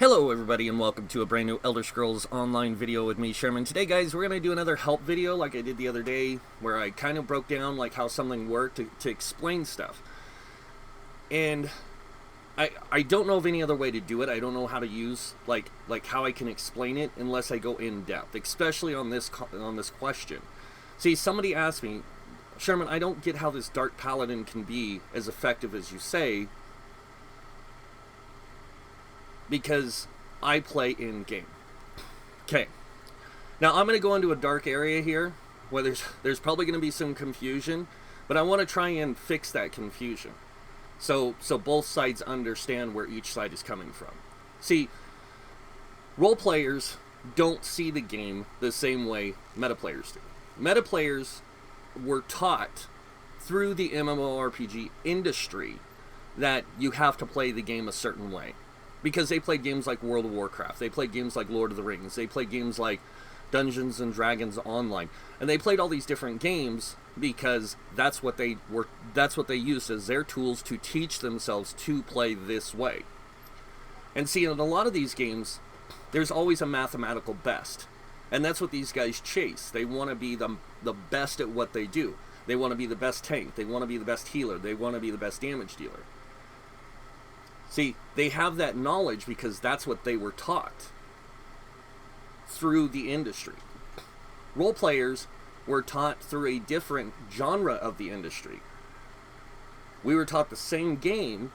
Hello everybody and welcome to a brand new Elder Scrolls Online video with me, Sherman. Today guys, we're going to do another help video like I did the other day, where I kind of broke down like how something worked to explain stuff. And I don't know of any other way to do it. I don't know how to use, like how I can explain it unless I go in depth, especially on this question. See, somebody asked me, Sherman, I don't get how this Dark Paladin can be as effective as you say, because I play in-game. Okay. Now, I'm going to go into a dark area here, where there's probably going to be some confusion, but I want to try and fix that confusion. So both sides understand where each side is coming from. See, role players don't see the game the same way meta players do. Meta players were taught through the MMORPG industry that you have to play the game a certain way. Because they played games like World of Warcraft, they played games like Lord of the Rings, they played games like Dungeons and Dragons Online, and they played all these different games because that's what they used as their tools to teach themselves to play this way. And see, in a lot of these games, there's always a mathematical best, and that's what these guys chase. They want to be the best at what they do. They want to be the best tank, they want to be the best healer, they want to be the best damage dealer. See, they have that knowledge because that's what they were taught through the industry. Role players were taught through a different genre of the industry. We were taught the same game,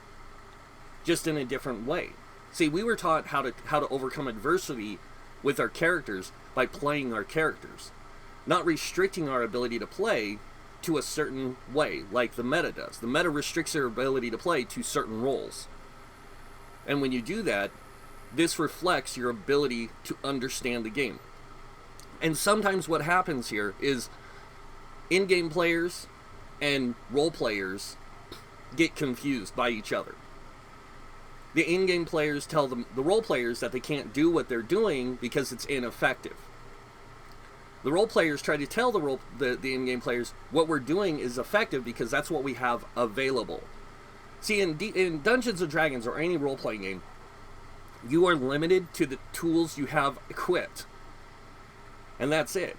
just in a different way. See, we were taught how to overcome adversity with our characters by playing our characters, not restricting our ability to play to a certain way, like the meta does. The meta restricts their ability to play to certain roles. And when you do that, this reflects your ability to understand the game. And sometimes what happens here is in-game players and role players get confused by each other. The in-game players tell the role players that they can't do what they're doing because it's ineffective. The role players try to tell the in-game players what we're doing is effective because that's what we have available. See, in Dungeons & Dragons or any role-playing game, you are limited to the tools you have equipped. And that's it.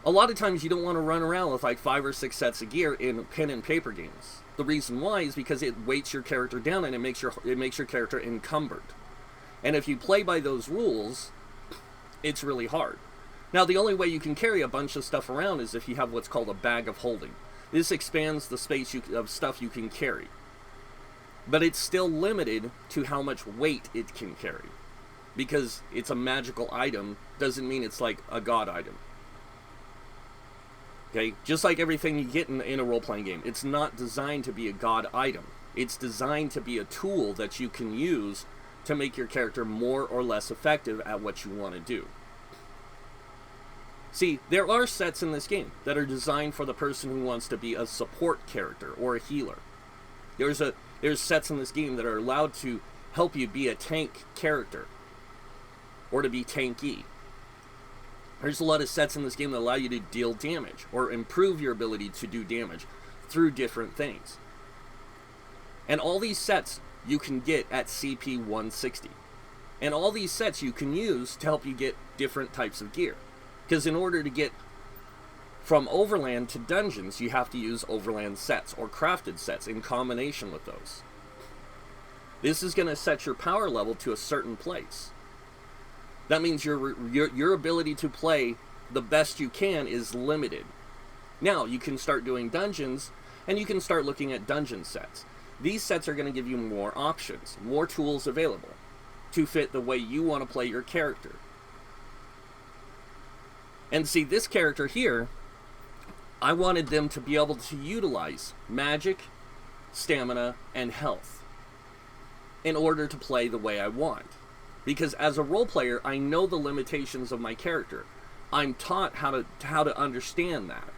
A lot of times you don't want to run around with like 5 or 6 sets of gear in pen and paper games. The reason why is because it weights your character down and it makes your character encumbered. And if you play by those rules, it's really hard. Now, the only way you can carry a bunch of stuff around is if you have what's called a bag of holding. This expands the space of stuff you can carry. But it's still limited to how much weight it can carry. Because it's a magical item doesn't mean it's like a god item. Okay? Just like everything you get in a role-playing game, it's not designed to be a god item. It's designed to be a tool that you can use to make your character more or less effective at what you want to do. See, there are sets in this game that are designed for the person who wants to be a support character or a healer. There's sets in this game that are allowed to help you be a tank character, or to be tanky. There's a lot of sets in this game that allow you to deal damage, or improve your ability to do damage through different things. And all these sets you can get at CP 160. And all these sets you can use to help you get different types of gear. Because in order to get from overland to dungeons, you have to use overland sets or crafted sets in combination with those. This is going to set your power level to a certain place. That means your ability to play the best you can is limited. Now, you can start doing dungeons, and you can start looking at dungeon sets. These sets are going to give you more options, more tools available to fit the way you want to play your character. And see, this character here, I wanted them to be able to utilize magic, stamina, and health in order to play the way I want. Because as a role player, I know the limitations of my character. I'm taught how to understand that.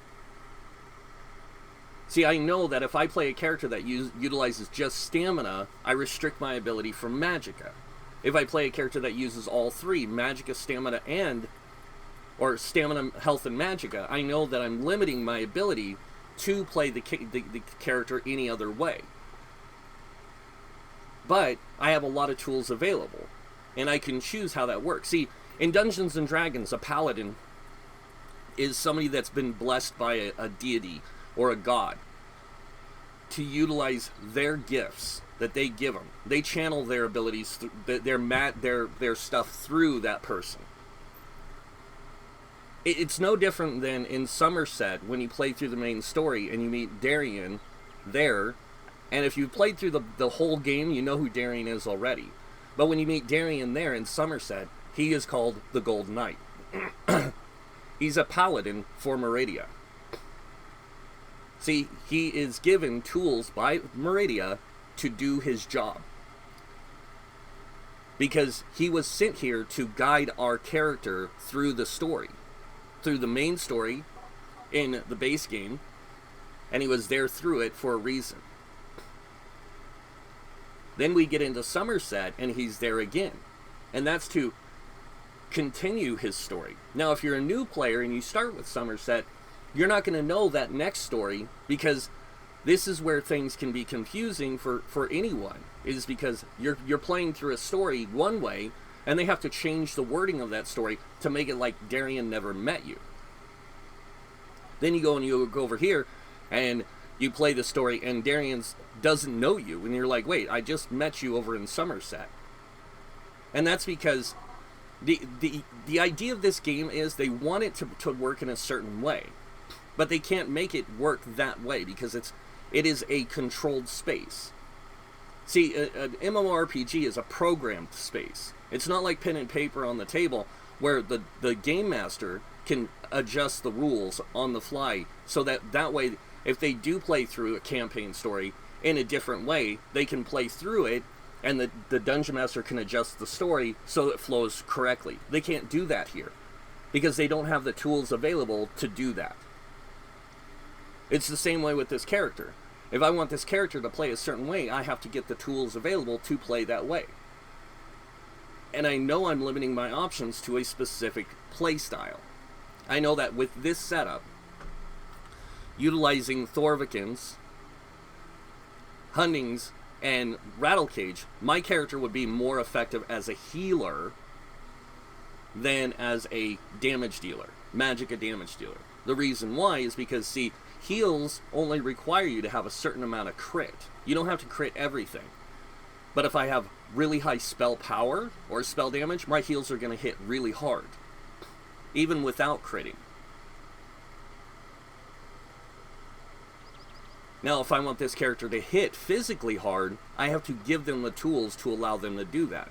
See, I know that if I play a character that utilizes just stamina, I restrict my ability for magicka. If I play a character that uses all three, magicka, stamina, or stamina, health, and magicka, I know that I'm limiting my ability to play the character any other way. But I have a lot of tools available. And I can choose how that works. See, in Dungeons and Dragons, a paladin is somebody that's been blessed by a deity or a god to utilize their gifts that they give them. They channel their abilities, their stuff through that person. It's no different than in Somerset when you play through the main story and you meet Darien there, and if you've played through the whole game, you know who Darien is already. But when you meet Darien there in Somerset, he is called the Gold Knight. He's a paladin for Meridia. See, he is given tools by Meridia to do his job. Because he was sent here to guide our character through the story. Through the main story in the base game. And he was there through it for a reason. Then we get into Somerset and he's there again. And that's to continue his story. Now, if you're a new player and you start with Somerset, you're not going to know that next story, because this is where things can be confusing for anyone, is because you're playing through a story one way, and they have to change the wording of that story to make it like Darien never met you. Then you go and you go over here, and you play the story, and Darien doesn't know you, and you're like, wait, I just met you over in Somerset. And that's because the idea of this game is they want it to work in a certain way. But they can't make it work that way because it is a controlled space. See, an MMORPG is a programmed space. It's not like pen and paper on the table where the game master can adjust the rules on the fly so that way, if they do play through a campaign story in a different way, they can play through it and the dungeon master can adjust the story so it flows correctly. They can't do that here because they don't have the tools available to do that. It's the same way with this character. If I want this character to play a certain way, I have to get the tools available to play that way. And I know I'm limiting my options to a specific play style. I know that with this setup, utilizing Thorvikins, Hundings, and Rattlecage, my character would be more effective as a healer than as a damage dealer. Magicka damage dealer. The reason why is because, see, heals only require you to have a certain amount of crit. You don't have to crit everything. But if I have really high spell power or spell damage, my heals are going to hit really hard, even without critting. Now, if I want this character to hit physically hard, I have to give them the tools to allow them to do that.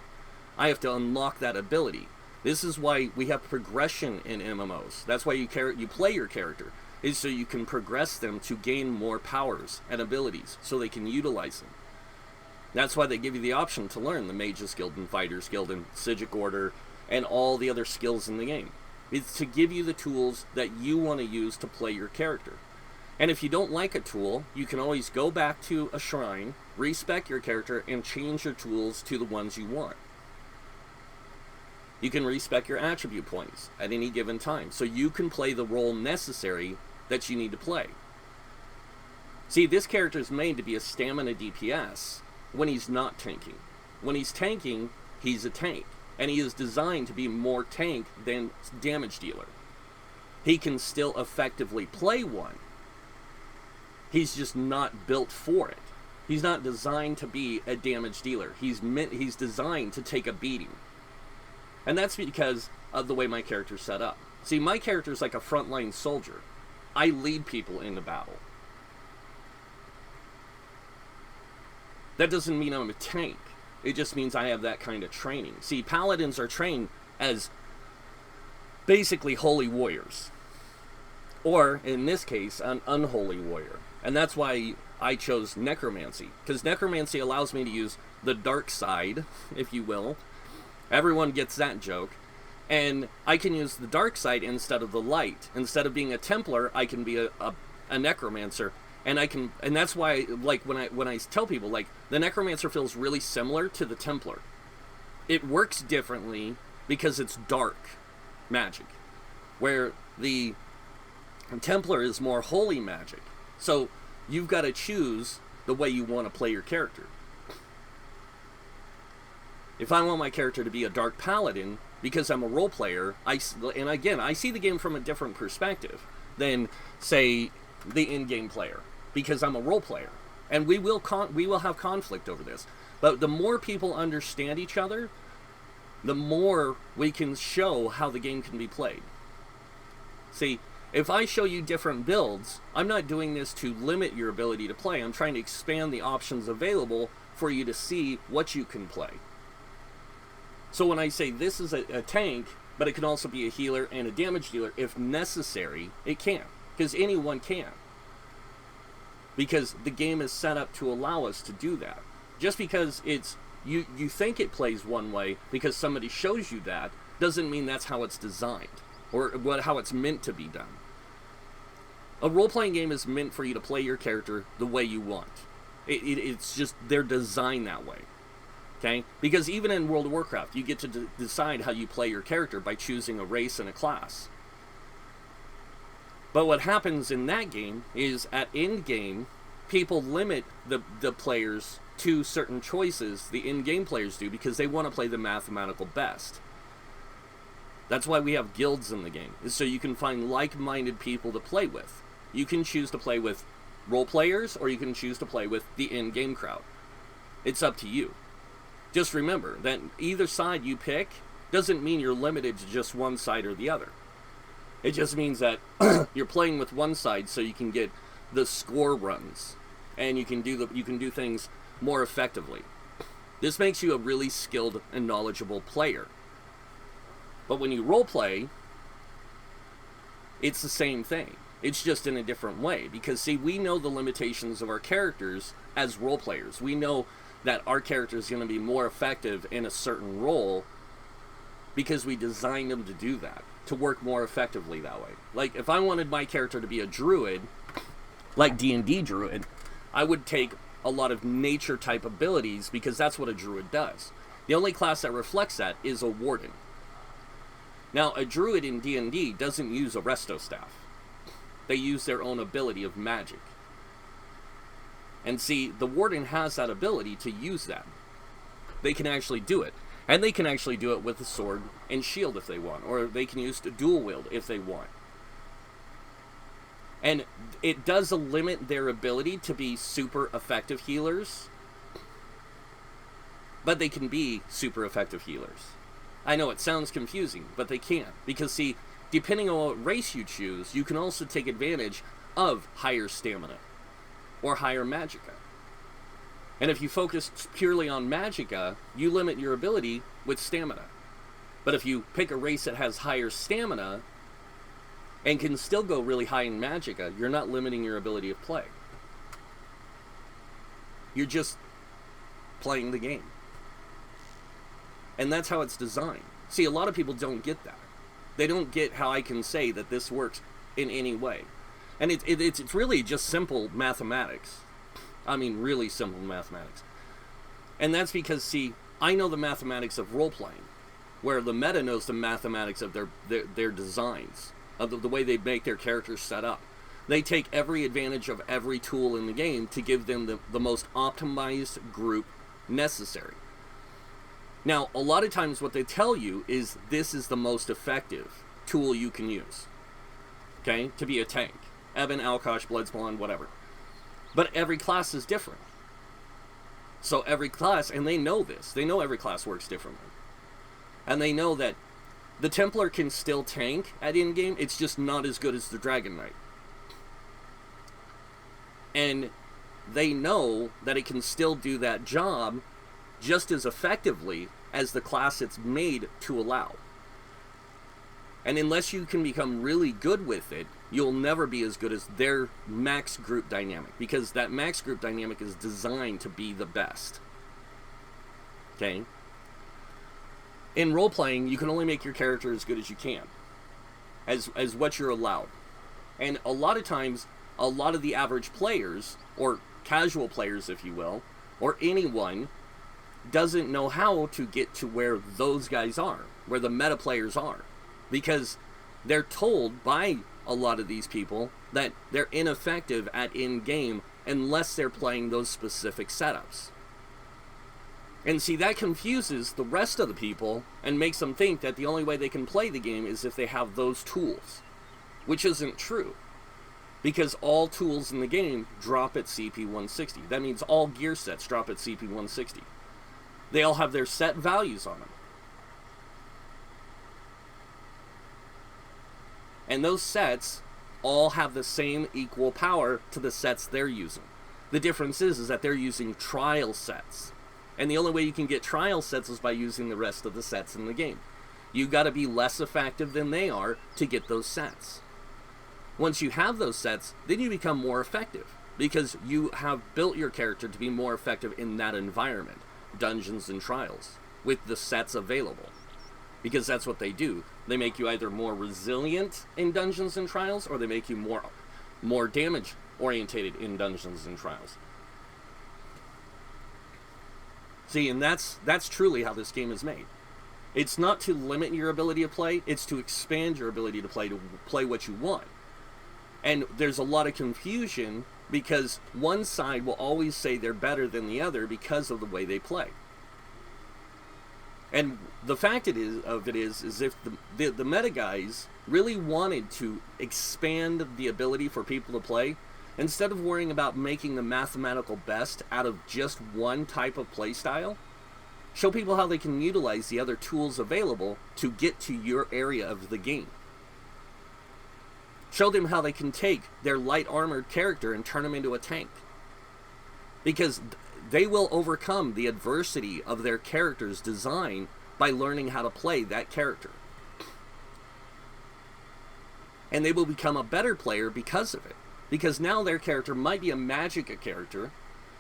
I have to unlock that ability. This is why we have progression in MMOs. That's why you play your character, is so you can progress them to gain more powers and abilities so they can utilize them. That's why they give you the option to learn the Mage's Guild and Fighter's Guild and Psijic Order and all the other skills in the game. It's to give you the tools that you want to use to play your character. And if you don't like a tool, you can always go back to a shrine, respec your character, and change your tools to the ones you want. You can respec your attribute points at any given time, so you can play the role necessary that you need to play. See, this character is made to be a stamina DPS when he's not tanking. When he's tanking, he's a tank, and he is designed to be more tank than damage dealer. He can still effectively play one. He's just not built for it. He's not designed to be a damage dealer. He's designed to take a beating. And that's because of the way my character's set up. See, my character's like a frontline soldier. I lead people into battle. That doesn't mean I'm a tank. It just means I have that kind of training. See, paladins are trained as basically holy warriors. Or, in this case, an unholy warrior. And that's why I chose necromancy. Because necromancy allows me to use the dark side, if you will. Everyone gets that joke. And I can use the dark side instead of the light. Instead of being a Templar, I can be a necromancer. And that's why, like, when I tell people, like, the necromancer feels really similar to the Templar. It works differently because it's dark magic. Where the Templar is more holy magic. So you've got to choose the way you want to play your character. If I want my character to be a dark paladin, because I'm a role player, and again, I see the game from a different perspective than, say, the in-game player, because I'm a role player, and we will have conflict over this. But the more people understand each other, the more we can show how the game can be played. See, if I show you different builds, I'm not doing this to limit your ability to play. I'm trying to expand the options available for you to see what you can play. So when I say this is a tank, but it can also be a healer and a damage dealer, if necessary, it can. Because anyone can. Because the game is set up to allow us to do that. Just because you think it plays one way because somebody shows you that, doesn't mean that's how it's designed. Or how it's meant to be done. A role-playing game is meant for you to play your character the way you want. It's just, they're designed that way. Okay? Because even in World of Warcraft, you get to decide how you play your character by choosing a race and a class. But what happens in that game is, at end game, people limit the players to certain choices the in-game players do because they want to play the mathematical best. That's why we have guilds in the game, is so you can find like-minded people to play with. You can choose to play with role players, or you can choose to play with the in-game crowd. It's up to you. Just remember that either side you pick doesn't mean you're limited to just one side or the other. It just means that you're playing with one side so you can get the score runs, and you can do things more effectively. This makes you a really skilled and knowledgeable player. But when you roleplay, it's the same thing. It's just in a different way. Because, see, we know the limitations of our characters as role players. We know that our character is going to be more effective in a certain role because we designed them to do that, to work more effectively that way. Like, if I wanted my character to be a druid, like D&D druid, I would take a lot of nature-type abilities because that's what a druid does. The only class that reflects that is a warden. Now, a druid in D&D doesn't use a resto staff. They use their own ability of magic. And see, the warden has that ability to use that. They can actually do it. And they can actually do it with a sword and shield if they want. Or they can use dual wield if they want. And it does limit their ability to be super effective healers. But they can be super effective healers. I know it sounds confusing, but they can. Because, see, depending on what race you choose, you can also take advantage of higher stamina or higher magicka. And if you focus purely on magicka, you limit your ability with stamina. But if you pick a race that has higher stamina and can still go really high in magicka, you're not limiting your ability of play. You're just playing the game. And that's how it's designed. See, a lot of people don't get that. They don't get how I can say that this works in any way. And it's really just simple mathematics. I mean, really simple mathematics. And that's because, see, I know the mathematics of role-playing, where the meta knows the mathematics of their designs, of the way they make their characters set up. They take every advantage of every tool in the game to give them the most optimized group necessary. Now, a lot of times what they tell you is this is the most effective tool you can use, okay, to be a tank. Ebon, Alkosh, Bloodspawn, whatever. But every class is different. So every class, and they know this, they know every class works differently. And they know that the Templar can still tank at in-game, it's just not as good as the Dragon Knight. And they know that it can still do that job just as effectively as the class it's made to allow. And unless you can become really good with it, you'll never be as good as their max group dynamic, because that max group dynamic is designed to be the best. Okay? In role-playing, you can only make your character as good as you can, as what you're allowed. And a lot of times, a lot of the average players, or casual players if you will, or anyone, doesn't know how to get to where those guys are, where the meta players are. Because they're told by a lot of these people that they're ineffective at in-game unless they're playing those specific setups. And see, that confuses the rest of the people and makes them think that the only way they can play the game is if they have those tools, which isn't true. Because all tools in the game drop at CP 160. That means all gear sets drop at CP 160. They all have their set values on them. And those sets all have the same equal power to the sets they're using. The difference is that they're using trial sets. And the only way you can get trial sets is by using the rest of the sets in the game. You got to be less effective than they are to get those sets. Once you have those sets, then you become more effective because you have built your character to be more effective in that environment, dungeons and trials, with the sets available. Because that's what they do. They make you either more resilient in dungeons and trials, or they make you more damage orientated in dungeons and trials. See, and that's truly how this game is made. It's not to limit your ability to play, it's to expand your ability to play what you want. And there's a lot of confusion because one side will always say they're better than the other because of the way they play. And the fact of it is if the meta guys really wanted to expand the ability for people to play, instead of worrying about making the mathematical best out of just one type of play style, show people how they can utilize the other tools available to get to your area of the game. Show them how they can take their light armored character and turn them into a tank. Because they will overcome the adversity of their character's design by learning how to play that character. And they will become a better player because of it. Because now their character might be a magic character,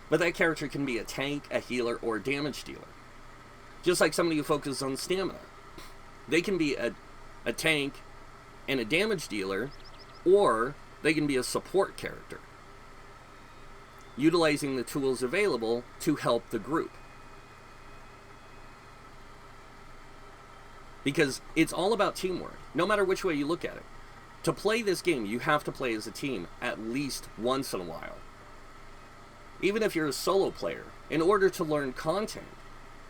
but that character can be a tank, a healer, or a damage dealer. Just like somebody who focuses on stamina. They can be a tank and a damage dealer, or they can be a support character, utilizing the tools available to help the group. Because it's all about teamwork, no matter which way you look at it. To play this game, you have to play as a team at least once in a while. Even if you're a solo player, in order to learn content,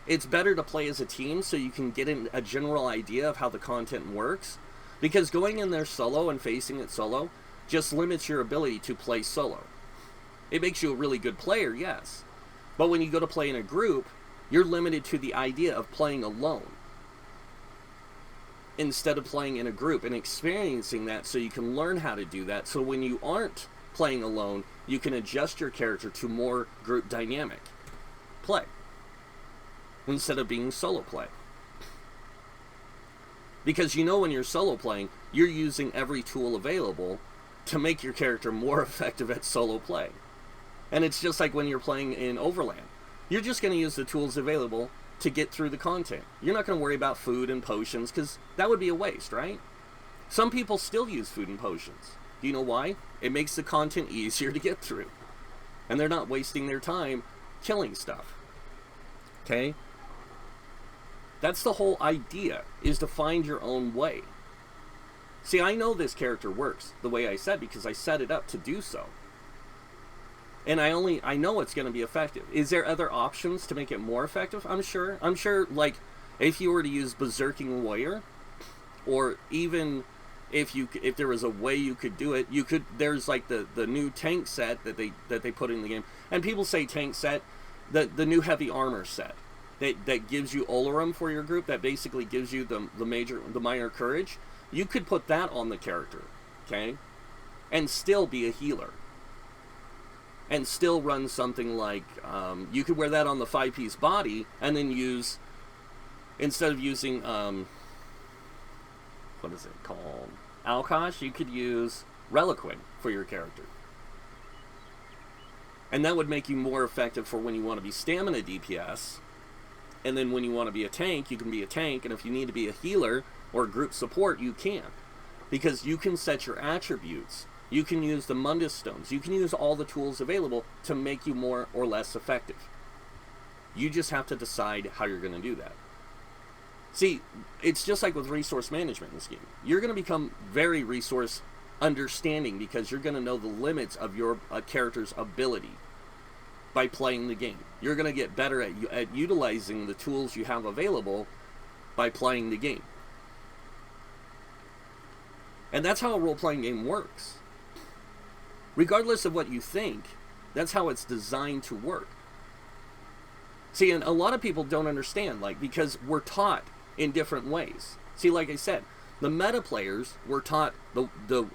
it's better to play as a team so you can get a general idea of how the content works. Because going in there solo and facing it solo just limits your ability to play solo. It makes you a really good player, yes. But when you go to play in a group, you're limited to the idea of playing alone, instead of playing in a group and experiencing that so you can learn how to do that. So when you aren't playing alone, you can adjust your character to more group dynamic play instead of being solo play. Because you know when you're solo playing, you're using every tool available to make your character more effective at solo play. And it's just like when you're playing in Overland. You're just going to use the tools available to get through the content. You're not going to worry about food and potions, because that would be a waste, right? Some people still use food and potions. Do you know why? It makes the content easier to get through. And they're not wasting their time killing stuff. Okay? That's the whole idea, is to find your own way. See, I know this character works the way I said because I set it up to do so. And I know it's going to be effective. Is there other options to make it more effective? I'm sure, like, if you were to use Berserking Warrior, or even if there was a way you could do it, there's like the new tank set that they put in the game. And people say tank set, the new heavy armor set. That gives you Olarum for your group, that basically gives you the minor courage. You could put that on the character, okay? And still be a healer. And still run something like, you could wear that on the 5-piece body, and then use, instead of using, what is it called? Alkosh, you could use Reliquin for your character. And that would make you more effective for when you want to be stamina DPS. And then when you want to be a tank, you can be a tank. And if you need to be a healer or group support, you can. Because you can set your attributes. You can use the Mundus Stones. You can use all the tools available to make you more or less effective. You just have to decide how you're going to do that. See, it's just like with resource management in this game. You're going to become very resource understanding because you're going to know the limits of your character's ability by playing the game. You're going to get better at utilizing the tools you have available by playing the game. And that's how a role-playing game works. Regardless of what you think, that's how it's designed to work. See, and a lot of people don't understand, like, because we're taught in different ways. See, like I said, the meta players were taught the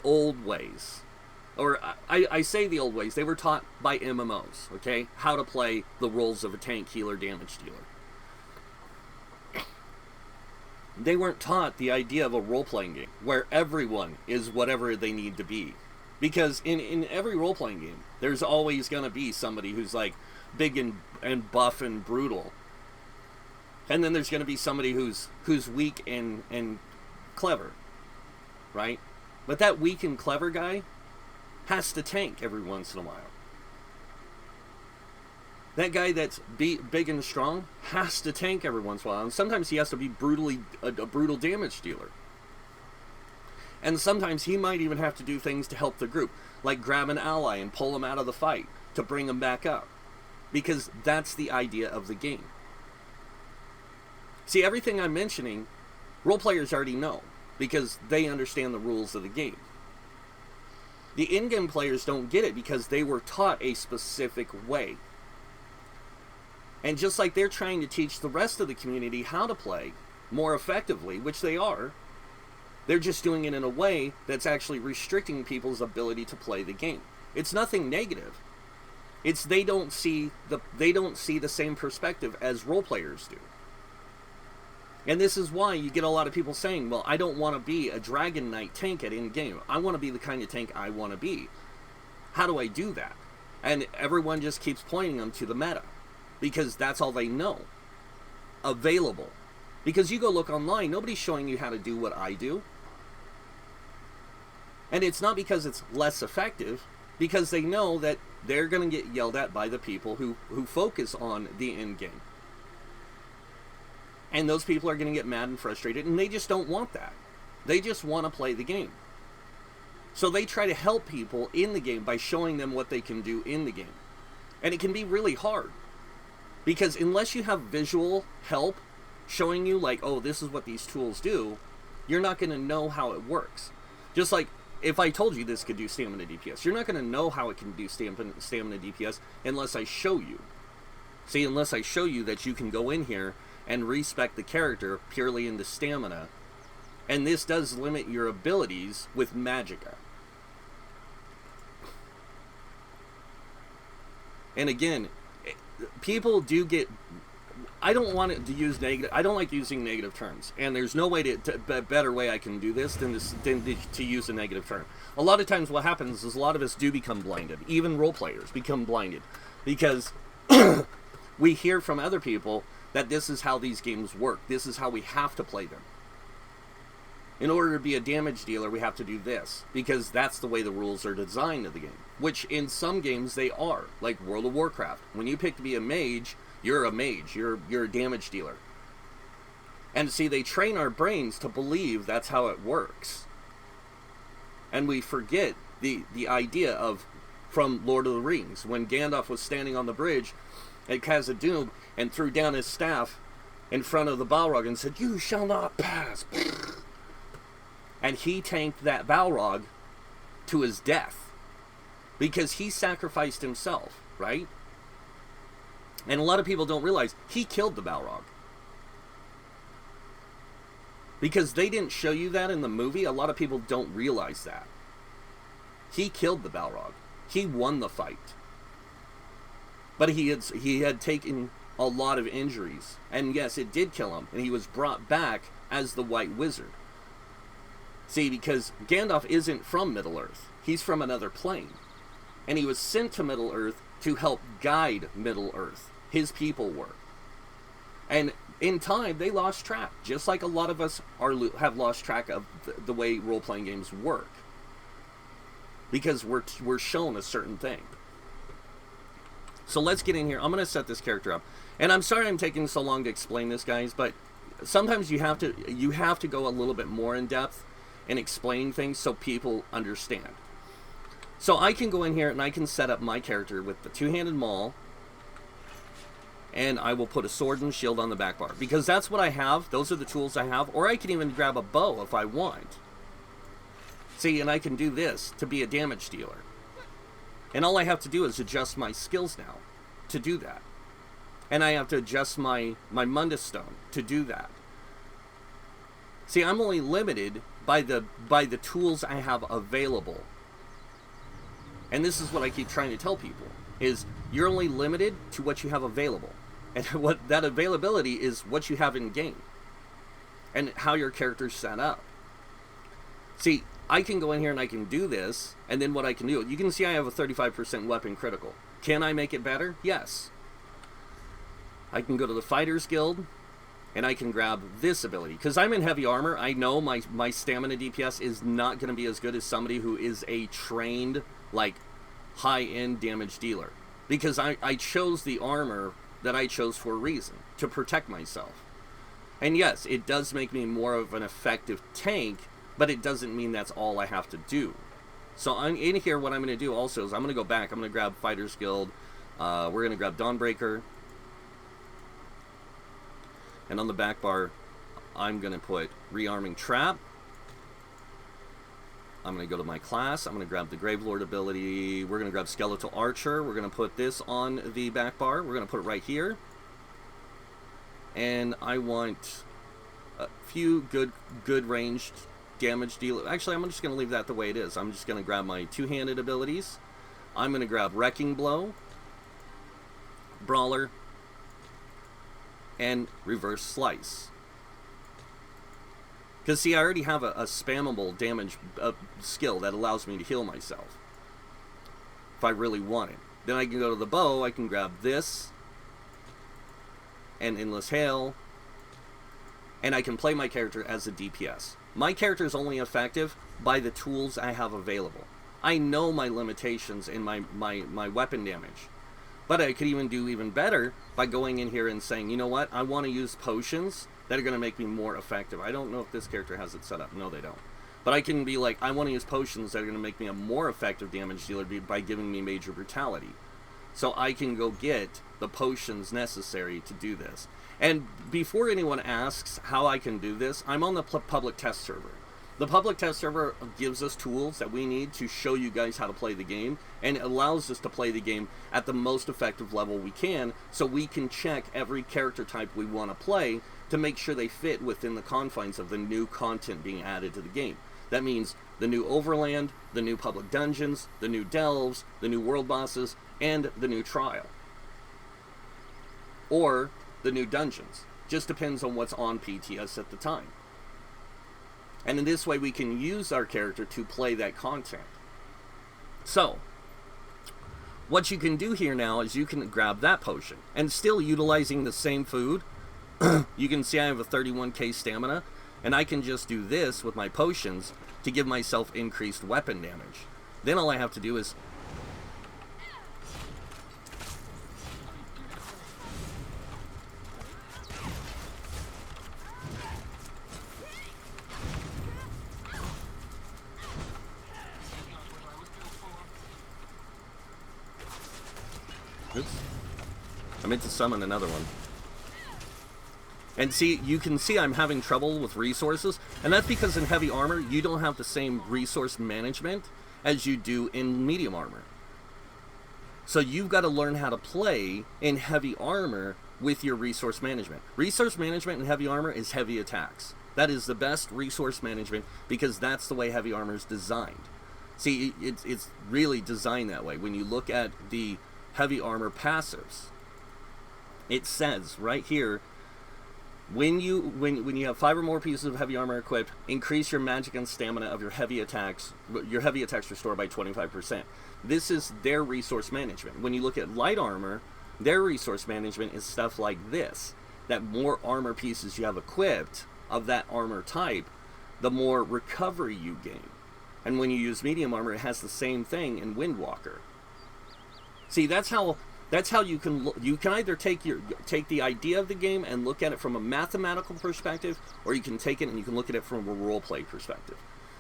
old ways. Or I say the old ways. They were taught by MMOs, okay? How to play the roles of a tank, healer, damage dealer. They weren't taught the idea of a role-playing game where everyone is whatever they need to be. Because in every role-playing game, there's always going to be somebody who's like big and buff and brutal. And then there's going to be somebody who's weak and clever, right? But that weak and clever guy has to tank every once in a while. That guy that's big and strong has to tank every once in a while. And sometimes he has to be a brutal damage dealer. And sometimes he might even have to do things to help the group, like grab an ally and pull him out of the fight to bring him back up. Because that's the idea of the game. See, everything I'm mentioning, role players already know, because they understand the rules of the game. The in-game players don't get it because they were taught a specific way. And just like they're trying to teach the rest of the community how to play more effectively, which they are, they're just doing it in a way that's actually restricting people's ability to play the game. It's nothing negative. It's they don't see the same perspective as role players do. And this is why you get a lot of people saying, well, I don't want to be a Dragon Knight tank at in-game. I want to be the kind of tank I want to be. How do I do that? And everyone just keeps pointing them to the meta. Because that's all they know. Available. Because you go look online, nobody's showing you how to do what I do. And it's not because it's less effective, because they know that they're going to get yelled at by the people who focus on the end game. And those people are going to get mad and frustrated, and they just don't want that. They just want to play the game. So they try to help people in the game by showing them what they can do in the game. And it can be really hard. Because unless you have visual help showing you, like, oh, this is what these tools do, you're not going to know how it works. Just like, if I told you this could do stamina DPS, you're not going to know how it can do stamina DPS unless I show you. See, unless I show you that you can go in here and respec the character purely into stamina. And this does limit your abilities with magicka. And again, people do get... I don't want it to use negative... I don't like using negative terms. And there's no way better way I can do this than to use a negative term. A lot of times what happens is a lot of us do become blinded. Even role players become blinded. Because we hear from other people that this is how these games work. This is how we have to play them. In order to be a damage dealer, we have to do this. Because that's the way the rules are designed of the game. Which in some games they are. Like World of Warcraft. When you pick to be a mage, you're a mage. You're a damage dealer. And see, they train our brains to believe that's how it works. And we forget the idea of, from Lord of the Rings, when Gandalf was standing on the bridge at Khazad-dûm and threw down his staff in front of the Balrog and said, "You shall not pass." And he tanked that Balrog to his death. Because he sacrificed himself, right? And a lot of people don't realize he killed the Balrog. Because they didn't show you that in the movie, a lot of people don't realize that. He killed the Balrog. He won the fight. But he had taken a lot of injuries. And yes, it did kill him. And he was brought back as the White Wizard. See, because Gandalf isn't from Middle-earth. He's from another plane. And he was sent to Middle-earth to help guide Middle-earth. His people were. And in time, they lost track. Just like a lot of us have lost track of the way role-playing games work. Because we're shown a certain thing. So let's get in here. I'm going to set this character up. And I'm sorry I'm taking so long to explain this, guys, but sometimes you have to go a little bit more in depth and explain things so people understand. So I can go in here and I can set up my character with the two-handed maul, and I will put a sword and shield on the back bar, because that's what I have. Those are the tools I have. Or I can even grab a bow if I want. See, and I can do this to be a damage dealer. And all I have to do is adjust my skills now to do that. And I have to adjust my Mundus Stone to do that. See, I'm only limited by the tools I have available. And this is what I keep trying to tell people, is you're only limited to what you have available. And what that availability is what you have in game. And how your character's set up. See, I can go in here and I can do this, and then what I can do, you can see I have a 35% weapon critical. Can I make it better? Yes. I can go to the Fighters Guild, and I can grab this ability. Because I'm in heavy armor, I know my stamina DPS is not going to be as good as somebody who is a trained, like, high-end damage dealer. Because I chose the armor that I chose for a reason, to protect myself. And yes, it does make me more of an effective tank, but it doesn't mean that's all I have to do. So I'm in here, what I'm going to do also is I'm going to go back, I'm going to grab Fighters Guild, we're going to grab Dawnbreaker, and on the back bar, I'm going to put Rearming Trap. I'm going to go to my class, I'm going to grab the Gravelord ability, we're going to grab Skeletal Archer, we're going to put this on the back bar, we're going to put it right here, and I want a few good ranged damage dealer. Actually, I'm just going to leave that the way it is. I'm just going to grab my two-handed abilities. I'm going to grab Wrecking Blow, Brawler, and Reverse Slice. Because, see, I already have a spammable damage skill that allows me to heal myself, if I really want it. Then I can go to the bow, I can grab this, and Endless Hail, and I can play my character as a DPS. My character is only effective by the tools I have available. I know my limitations in my weapon damage. But I could even do even better by going in here and saying, you know what, I want to use potions that are going to make me more effective. I don't know if this character has it set up. No, they don't. But I can be like, I want to use potions that are going to make me a more effective damage dealer by giving me major brutality. So I can go get the potions necessary to do this. And before anyone asks how I can do this, I'm on the public test server. The public test server gives us tools that we need to show you guys how to play the game, and it allows us to play the game at the most effective level we can, so we can check every character type we want to play to make sure they fit within the confines of the new content being added to the game. That means the new Overland, the new public dungeons, the new delves, the new world bosses, and the new trial. Or the new dungeons. Just depends on what's on PTS at the time. And in this way we can use our character to play that content. So, what you can do here now is you can grab that potion, and still utilizing the same food, you can see I have a 31k stamina, and I can just do this with my potions to give myself increased weapon damage. Then all I have to do is oops. I meant to summon another one. And see, you can see I'm having trouble with resources, and that's because in heavy armor, you don't have the same resource management as you do in medium armor. So you've got to learn how to play in heavy armor with your resource management. Resource management in heavy armor is heavy attacks. That is the best resource management because that's the way heavy armor is designed. See, it's really designed that way. When you look at the heavy armor passives, it says right here, when you have 5 or more pieces of heavy armor equipped, increase your magic and stamina of your heavy attacks restored by 25%. This is their resource management. When you look at light armor, their resource management is stuff like this, that more armor pieces you have equipped of that armor type, the more recovery you gain. And when you use medium armor, it has the same thing in Windwalker. See, that's how you can either take the idea of the game and look at it from a mathematical perspective, or you can take it and you can look at it from a roleplay perspective.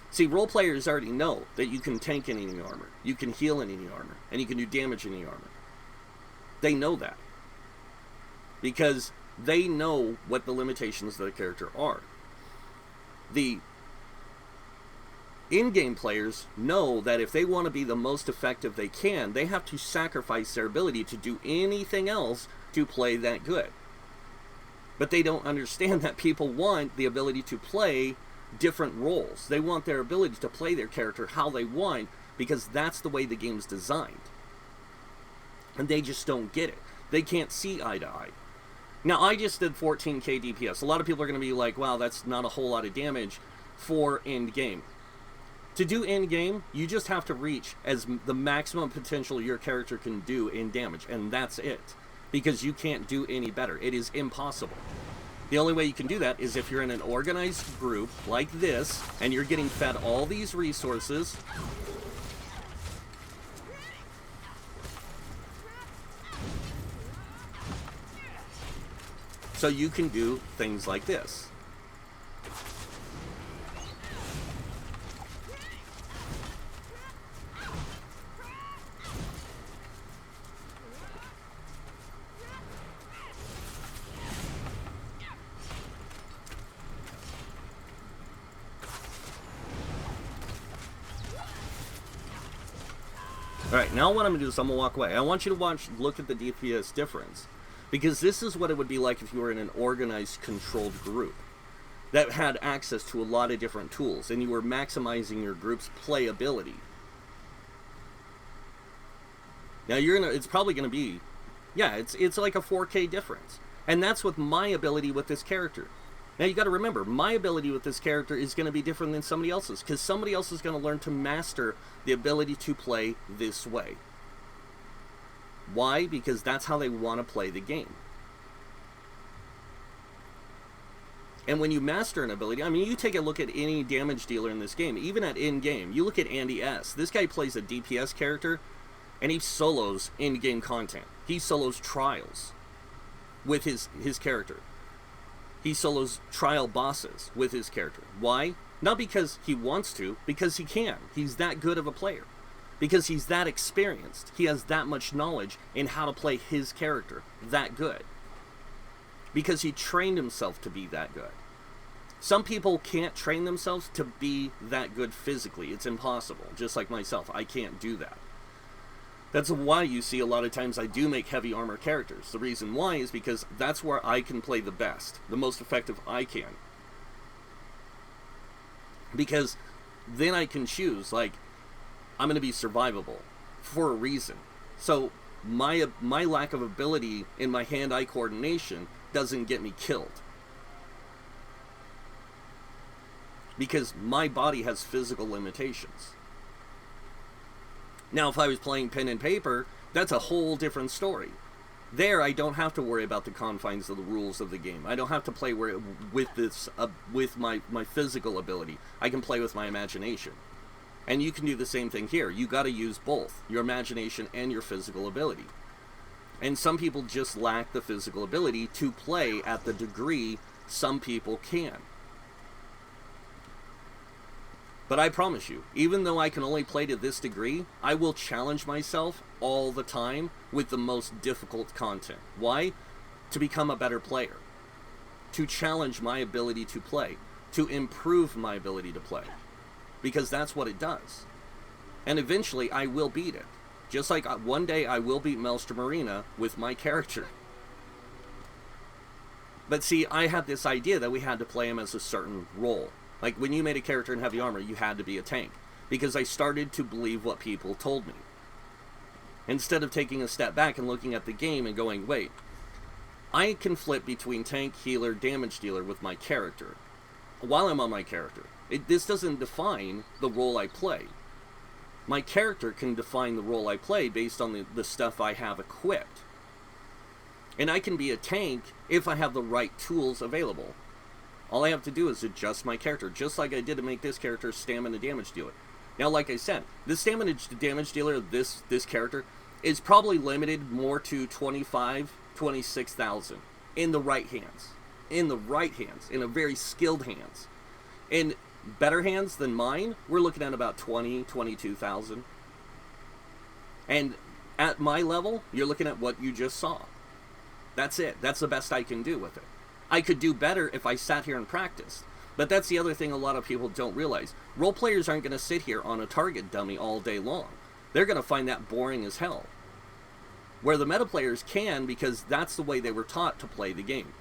See, role players already know that you can tank in any armor, you can heal in any armor, and you can do damage in any armor. They know that. Because they know what the limitations of the character are. The in-game players know that if they want to be the most effective they can, they have to sacrifice their ability to do anything else to play that good. But they don't understand that people want the ability to play different roles. They want their ability to play their character how they want, because that's the way the game's designed. And they just don't get it. They can't see eye to eye. Now, I just did 14k DPS. A lot of people are going to be like, wow, that's not a whole lot of damage for end-game. To do end-game, you just have to reach as the maximum potential your character can do in damage, and that's it. Because you can't do any better. It is impossible. The only way you can do that is if you're in an organized group like this, and you're getting fed all these resources. So you can do things like this. Alright, now what I'm going to do is I'm going to walk away. I want you to look at the DPS difference. Because this is what it would be like if you were in an organized, controlled group that had access to a lot of different tools, and you were maximizing your group's playability. Now it's probably going to be, yeah, it's like a 4K difference. And that's with my ability with this character. Now you got to remember, my ability with this character is going to be different than somebody else's, because somebody else is going to learn to master the ability to play this way. Why? Because that's how they want to play the game. And when you master an ability, I mean, you take a look at any damage dealer in this game, even at in-game. You look at Andy S. This guy plays a DPS character, and he solos in-game content. He solos trials with his character. He solos trial bosses with his character. Why? Not because he wants to, because he can. He's that good of a player. Because he's that experienced. He has that much knowledge in how to play his character that good. Because he trained himself to be that good. Some people can't train themselves to be that good physically. It's impossible. Just like myself, I can't do that. That's why you see a lot of times I do make heavy armor characters. The reason why is because that's where I can play the best, the most effective I can. Because then I can choose, like, I'm going to be survivable for a reason. So my lack of ability in my hand-eye coordination doesn't get me killed. Because my body has physical limitations. Now, if I was playing pen and paper, that's a whole different story. There, I don't have to worry about the confines of the rules of the game. I don't have to play with my physical ability. I can play with my imagination. And you can do the same thing here. You got to use both, your imagination and your physical ability. And some people just lack the physical ability to play at the degree some people can. But I promise you, even though I can only play to this degree, I will challenge myself all the time with the most difficult content. Why? To become a better player. To challenge my ability to play. To improve my ability to play. Because that's what it does. And eventually I will beat it. Just like one day I will beat Maelstrom Arena with my character. But see, I had this idea that we had to play him as a certain role. Like, when you made a character in heavy armor, you had to be a tank. Because I started to believe what people told me. Instead of taking a step back and looking at the game and going, wait, I can flip between tank, healer, damage dealer with my character. While I'm on my character. This doesn't define the role I play. My character can define the role I play based on the stuff I have equipped. And I can be a tank if I have the right tools available. All I have to do is adjust my character, just like I did to make this character stamina damage dealer. Now, like I said, this stamina damage dealer, this character, is probably limited more to 25, 26,000 in the right hands. In the right hands, in a very skilled hands. And better hands than mine, we're looking at about 20, 22,000. And at my level, you're looking at what you just saw. That's it. That's the best I can do with it. I could do better if I sat here and practiced. But that's the other thing a lot of people don't realize. Role players aren't going to sit here on a target dummy all day long. They're going to find that boring as hell. Where the meta players can, because that's the way they were taught to play the game.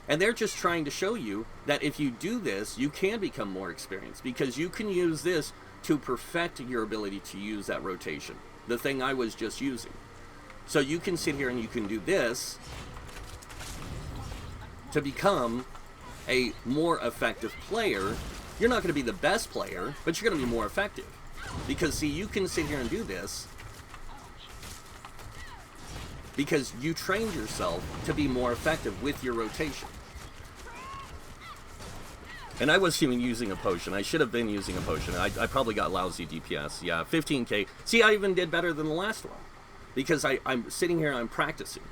And they're just trying to show you that if you do this, you can become more experienced, because you can use this to perfect your ability to use that rotation, the thing I was just using. So you can sit here and you can do this to become a more effective player. You're not going to be the best player, but you're going to be more effective. Because, see, you can sit here and do this because you trained yourself to be more effective with your rotation. And I wasn't even using a potion. I should have been using a potion. I probably got lousy DPS. Yeah, 15k. See, I even did better than the last one. Because I'm sitting here and I'm practicing.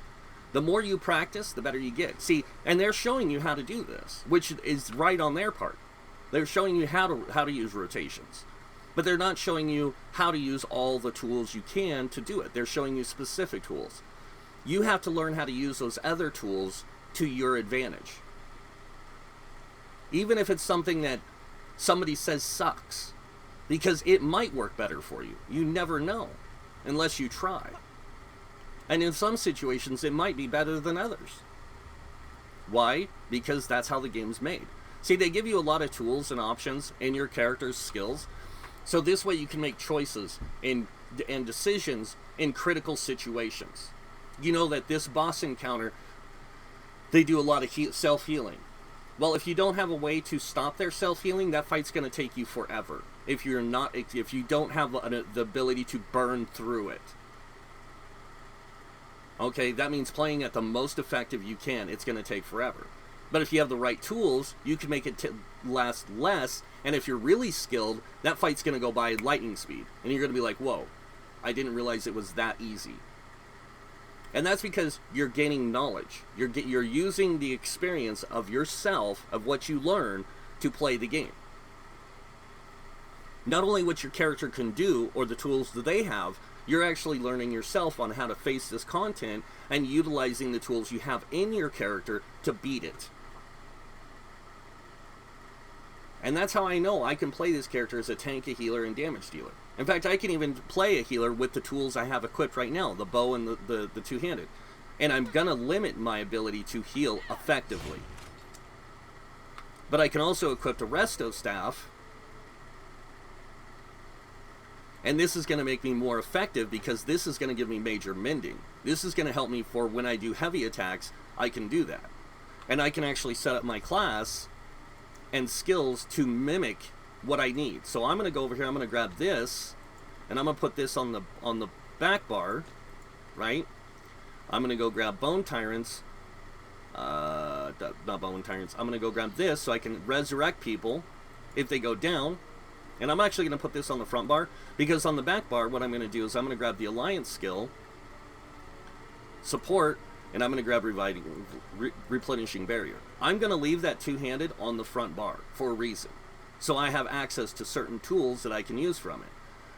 The more you practice, the better you get. See, and they're showing you how to do this, which is right on their part. They're showing you how to use rotations. But they're not showing you how to use all the tools you can to do it. They're showing you specific tools. You have to learn how to use those other tools to your advantage. Even if it's something that somebody says sucks. Because it might work better for you. You never know, unless you try. And in some situations, it might be better than others. Why? Because that's how the game's made. See, they give you a lot of tools and options in your character's skills. So this way you can make choices and decisions in critical situations. You know that this boss encounter, they do a lot of self-healing. Well, if you don't have a way to stop their self-healing, that fight's going to take you forever. If you don't have the ability to burn through it. Okay, that means playing at the most effective you can. It's going to take forever. But if you have the right tools, you can make it last less. And if you're really skilled, that fight's going to go by lightning speed. And you're going to be like, whoa, I didn't realize it was that easy. And that's because you're gaining knowledge. You're using the experience of yourself, of what you learn, to play the game. Not only what your character can do, or the tools that they have, you're actually learning yourself on how to face this content and utilizing the tools you have in your character to beat it. And that's how I know I can play this character as a tank, a healer, and damage dealer. In fact, I can even play a healer with the tools I have equipped right now, the bow and the two-handed. And I'm going to limit my ability to heal effectively. But I can also equip the resto staff. And this is going to make me more effective because this is going to give me major mending. This is going to help me for when I do heavy attacks, I can do that. And I can actually set up my class and skills to mimic what I need. So I'm going to go over here, I'm going to grab this, and I'm going to put this on the back bar, right? I'm going to go grab Bone Tyrants, not Bone Tyrants, I'm going to go grab this so I can resurrect people if they go down. And I'm actually going to put this on the front bar, because on the back bar, what I'm going to do is I'm going to grab the Alliance skill, Support, and I'm going to grab Replenishing Barrier. I'm going to leave that two-handed on the front bar for a reason. So I have access to certain tools that I can use from it.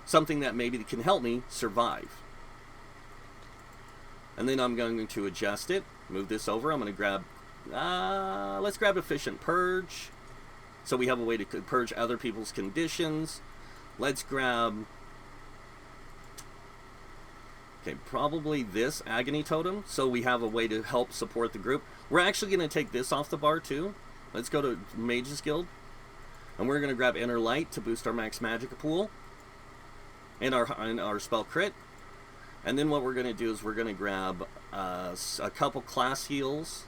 Something that maybe can help me survive. And then I'm going to adjust it, move this over. I'm going to grab, let's grab Efficient Purge. So we have a way to purge other people's conditions. Let's grab, okay, probably this Agony Totem. So we have a way to help support the group. We're actually going to take this off the bar too. Let's go to Mage's Guild. And we're going to grab Inner Light to boost our max magic pool. And our spell crit. And then what we're going to do is we're going to grab a couple class heals.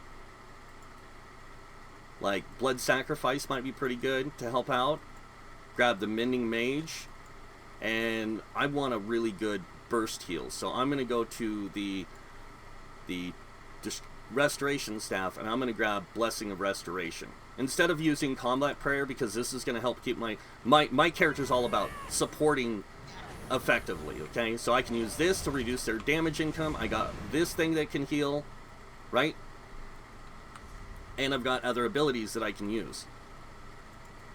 Like Blood Sacrifice might be pretty good to help out. Grab the Mending Mage. And I want a really good burst heal. So I'm going to go to the Restoration Staff, and I'm going to grab Blessing of Restoration. Instead of using Combat Prayer, because this is going to help keep my character's all about supporting effectively, okay? So I can use this to reduce their damage income. I got this thing that can heal, right? And I've got other abilities that I can use.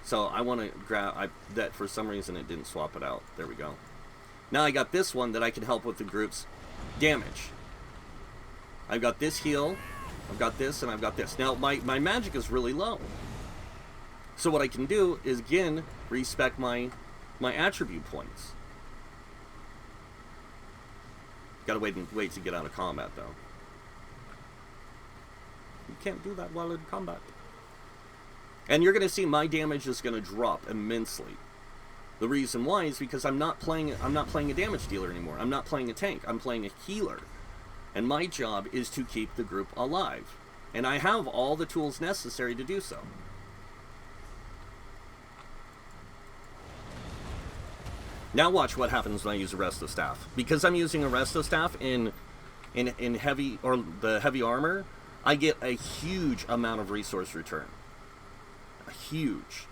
So I want to grab that. For some reason it didn't swap it out. There we go. Now I got this one that I can help with the group's damage. I've got this heal, I've got this, and I've got this. Now my magic is really low. So what I can do is again respec my attribute points. Gotta wait to get out of combat though. You can't do that while in combat. And you're gonna see my damage is gonna drop immensely. The reason why is because I'm not playing a damage dealer anymore. I'm not playing a tank. I'm playing a healer. And my job is to keep the group alive. And I have all the tools necessary to do so. Now watch what happens when I use Arresto Staff. Because I'm using Arresto Staff in heavy, or the heavy armor, I get a huge amount of resource return. Huge.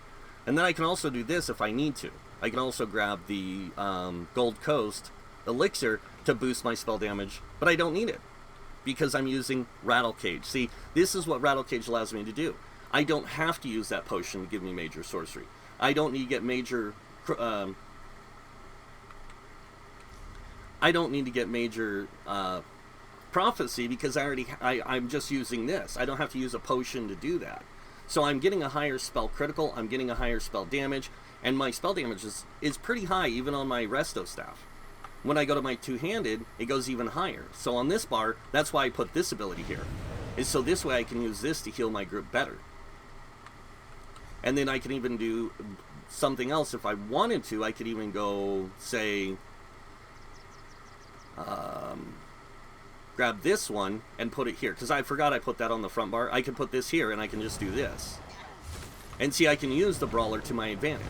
And then I can also do this if I need to. I can also grab the Gold Coast elixir to boost my spell damage, but I don't need it because I'm using Rattle Cage. See, this is what Rattle Cage allows me to do. I don't have to use that potion to give me major sorcery. I don't need to get major prophecy because I'm just using this. I don't have to use a potion to do that. So I'm getting a higher spell critical, I'm getting a higher spell damage, and my spell damage is pretty high even on my Resto Staff. When I go to my two-handed, it goes even higher. So on this bar, that's why I put this ability here. Is so this way I can use this to heal my group better. And then I can even do something else if I wanted to. I could even go, say, grab this one and put it here, because I forgot I put that on the front bar. I can put this here and I can just do this. And see, I can use the Brawler to my advantage.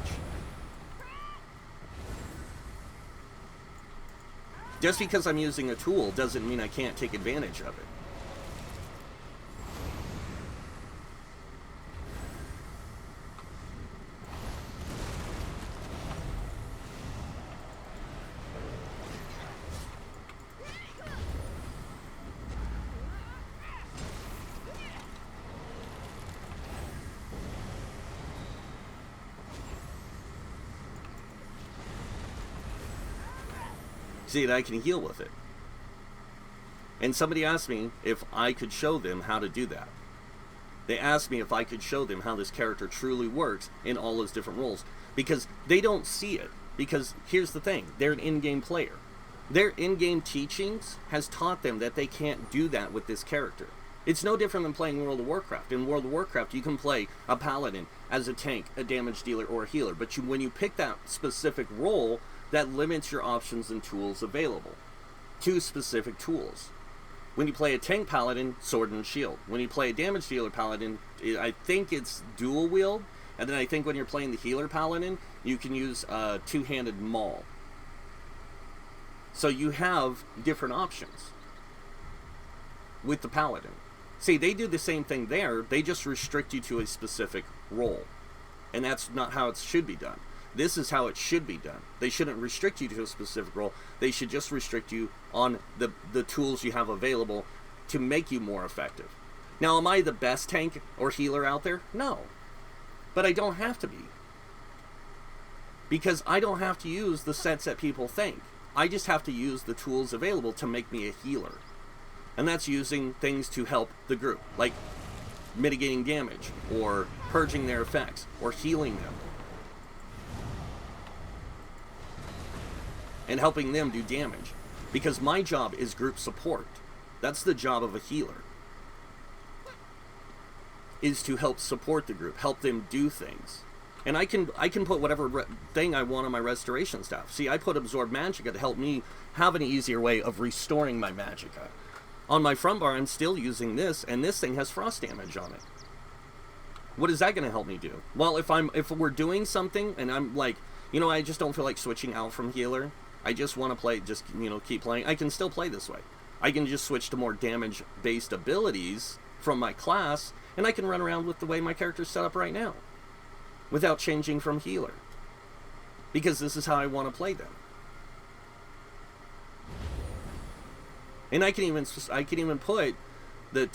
Just because I'm using a tool doesn't mean I can't take advantage of it. See, that I can heal with it. And somebody asked me if I could show them how to do that. They asked me if I could show them how this character truly works in all his different roles. Because they don't see it. Because here's the thing, they're an in-game player. Their in-game teachings has taught them that they can't do that with this character. It's no different than playing World of Warcraft. In World of Warcraft, you can play a Paladin as a tank, a damage dealer, or a healer. But when you pick that specific role, that limits your options and tools available. 2 specific tools. When you play a tank Paladin, sword and shield. When you play a damage dealer Paladin, I think it's dual wield. And then I think when you're playing the healer Paladin, you can use a two-handed maul. So you have different options with the Paladin. See, they do the same thing there. They just restrict you to a specific role. And that's not how it should be done. This is how it should be done. They shouldn't restrict you to a specific role. They should just restrict you on the tools you have available to make you more effective. Now, am I the best tank or healer out there? No. But I don't have to be. Because I don't have to use the sets that people think. I just have to use the tools available to make me a healer. And that's using things to help the group, like mitigating damage, or purging their effects, or healing them. And helping them do damage. Because my job is group support. That's the job of a healer. Is to help support the group, help them do things. And I can put whatever thing I want on my restoration staff. See, I put Absorb Magicka to help me have an easier way of restoring my Magicka. On my front bar, I'm still using this, and this thing has frost damage on it. What is that going to help me do? Well, if we're doing something, and I'm like, I just don't feel like switching out from healer. I just want to play, keep playing. I can still play this way. I can just switch to more damage-based abilities from my class, and I can run around with the way my character's set up right now, without changing from healer. Because this is how I want to play them. And I can even put the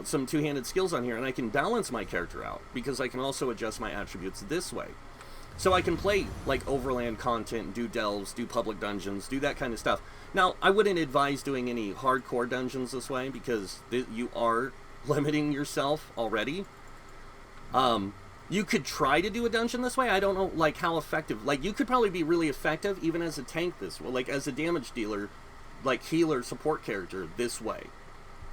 some two-handed skills on here, and I can balance my character out because I can also adjust my attributes this way. So I can play like overland content, do delves, do public dungeons, do that kind of stuff. Now, I wouldn't advise doing any hardcore dungeons this way because you are limiting yourself already. You could try to do a dungeon this way. I don't know like how effective. Like you could probably be really effective even as a tank this way, like as a damage dealer, like healer support character this way.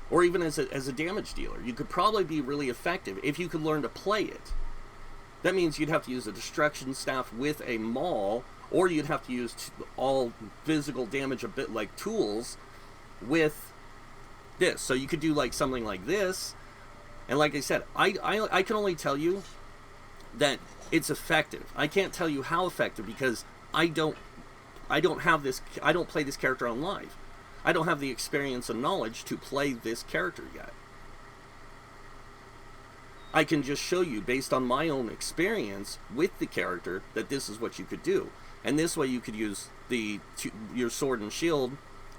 Or even as a damage dealer. You could probably be really effective if you could learn to play it. That means you'd have to use a destruction staff with a maul, or you'd have to use all physical damage a bit like tools with this. So you could do like something like this. And like I said, I can only tell you that it's effective. I can't tell you how effective because I don't have this. I don't play this character on live. I don't have the experience and knowledge to play this character yet. I can just show you based on my own experience with the character that this is what you could do. And this way you could use your sword and shield,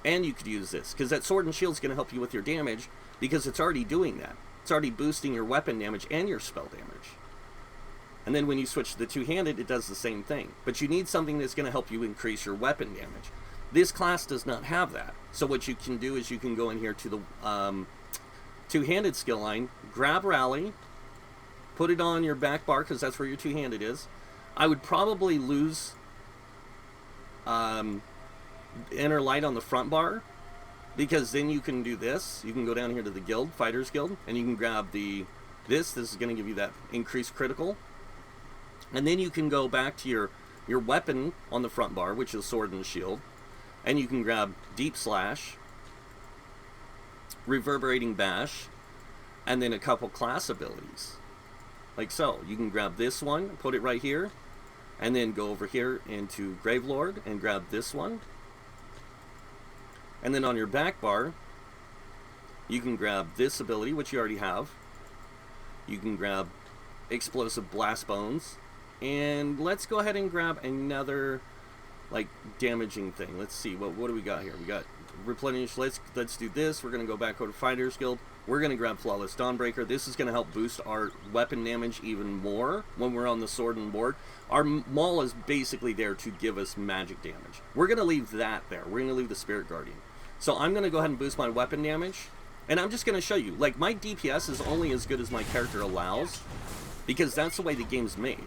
and you could use this. Because that sword and shield is going to help you with your damage because it's already doing that. It's already boosting your weapon damage and your spell damage. And then when you switch to the two-handed, it does the same thing. But you need something that's going to help you increase your weapon damage. This class does not have that. So what you can do is you can go in here to the two-handed skill line, grab Rally, put it on your back bar because that's where your two-handed is. I would probably lose Inner Light on the front bar because then you can do this. You can go down here to the guild, Fighters Guild, and you can grab this. This is going to give you that increased critical. And then you can go back to your weapon on the front bar, which is sword and shield. And you can grab Deep Slash, Reverberating Bash, and then a couple class abilities. Like so. You can grab this one, put it right here, and then go over here into Gravelord and grab this one. And then on your back bar, you can grab this ability, which you already have. You can grab Explosive Blast Bones. And let's go ahead and grab another like damaging thing. Let's see, what do we got here? We got Replenish. Let's do this. We're going to go back over to Fighters Guild. We're going to grab Flawless Dawnbreaker. This is going to help boost our weapon damage even more when we're on the sword and board. Our maul is basically there to give us magic damage. We're going to leave that there. We're going to leave the Spirit Guardian. So I'm going to go ahead and boost my weapon damage. And I'm just going to show you, like, my DPS is only as good as my character allows because that's the way the game's made.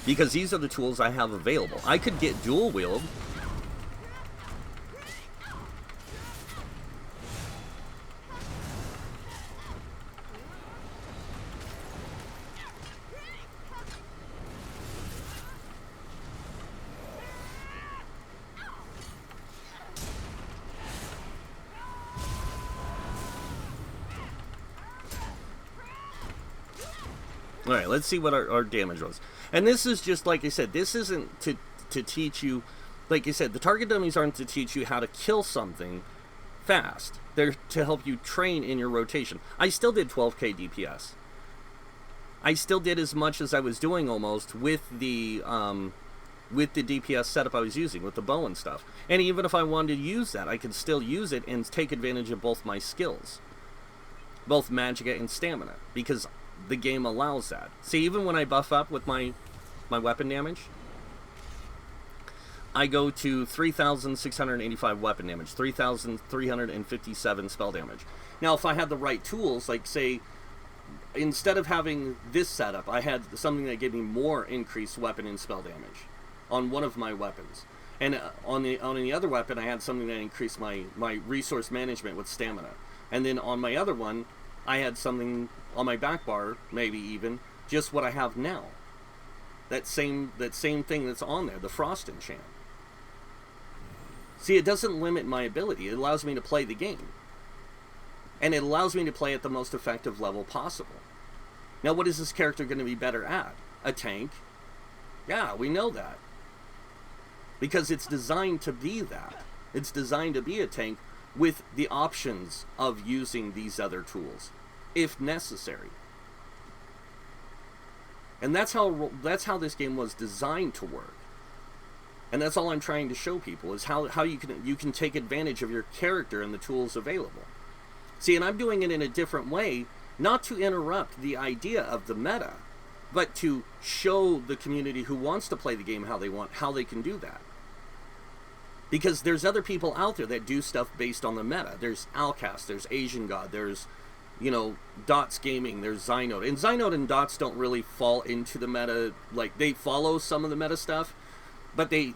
Because these are the tools I have available. I could get dual wield. Alright, let's see what our damage was. And this is just, like I said, this isn't to teach you, like I said, the target dummies aren't to teach you how to kill something fast. They're to help you train in your rotation. I still did 12k DPS. I still did as much as I was doing almost with the DPS setup I was using, with the bow and stuff. And even if I wanted to use that, I could still use it and take advantage of both my skills. Both Magicka and Stamina. Because the game allows that. See, even when I buff up with my weapon damage, I go to 3,685 weapon damage, 3,357 spell damage. Now, if I had the right tools, like say, instead of having this setup, I had something that gave me more increased weapon and spell damage on one of my weapons. And on the other weapon, I had something that increased my resource management with Stamina. And then on my other one, I had something on my back bar, maybe even, just what I have now. That same thing that's on there, the Frost enchant. See, it doesn't limit my ability. It allows me to play the game. And it allows me to play at the most effective level possible. Now, what is this character going to be better at? A tank? Yeah, we know that. Because it's designed to be that. It's designed to be a tank with the options of using these other tools, if necessary. And that's how this game was designed to work. And that's all I'm trying to show people, is how you can take advantage of your character and the tools available. See, and I'm doing it in a different way, not to interrupt the idea of the meta, but to show the community who wants to play the game how they can do that. Because there's other people out there that do stuff based on the meta. There's Alcast, there's Asian God, there's, you know, Dots Gaming, there's Zynode. And Zynode and Dots don't really fall into the meta, like, they follow some of the meta stuff, but they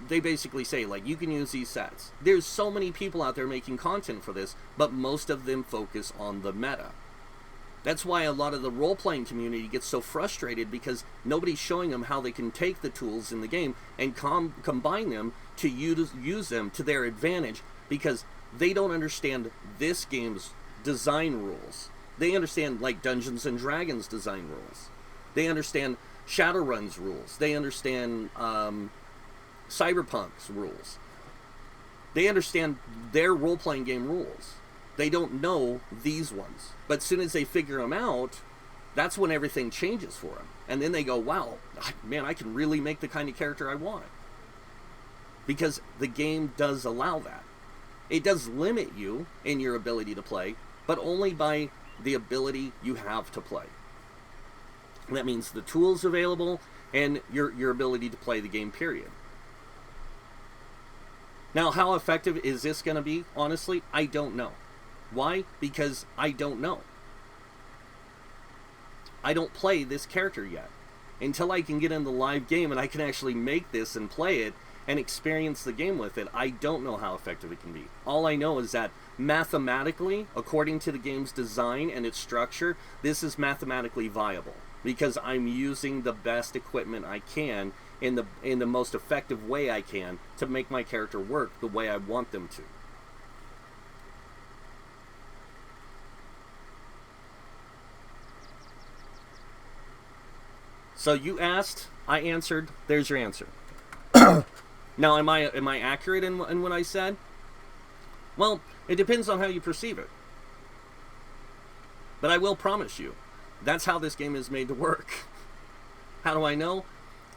basically say, like, you can use these sets. There's so many people out there making content for this, but most of them focus on the meta. That's why a lot of the role-playing community gets so frustrated, because nobody's showing them how they can take the tools in the game and combine them to use them to their advantage, because they don't understand this game's design rules. They understand, like, Dungeons and Dragons design rules. They understand Shadowrun's rules. They understand Cyberpunk's rules. They understand their role-playing game rules. They don't know these ones. But as soon as they figure them out, that's when everything changes for them. And then they go, wow, man, I can really make the kind of character I want. Because the game does allow that. It does limit you in your ability to play, but only by the ability you have to play. That means the tools available and your ability to play the game, period. Now, how effective is this going to be? Honestly, I don't know. Why? Because I don't know. I don't play this character yet. Until I can get in the live game and I can actually make this and play it and experience the game with it, I don't know how effective it can be. All I know is that mathematically, according to the game's design and its structure, this is mathematically viable, because I'm using the best equipment I can in the most effective way I can to make my character work the way I want them to. So you asked, I answered, there's your answer. Now, am I accurate in what I said? Well, it depends on how you perceive it. But I will promise you, that's how this game is made to work. How do I know?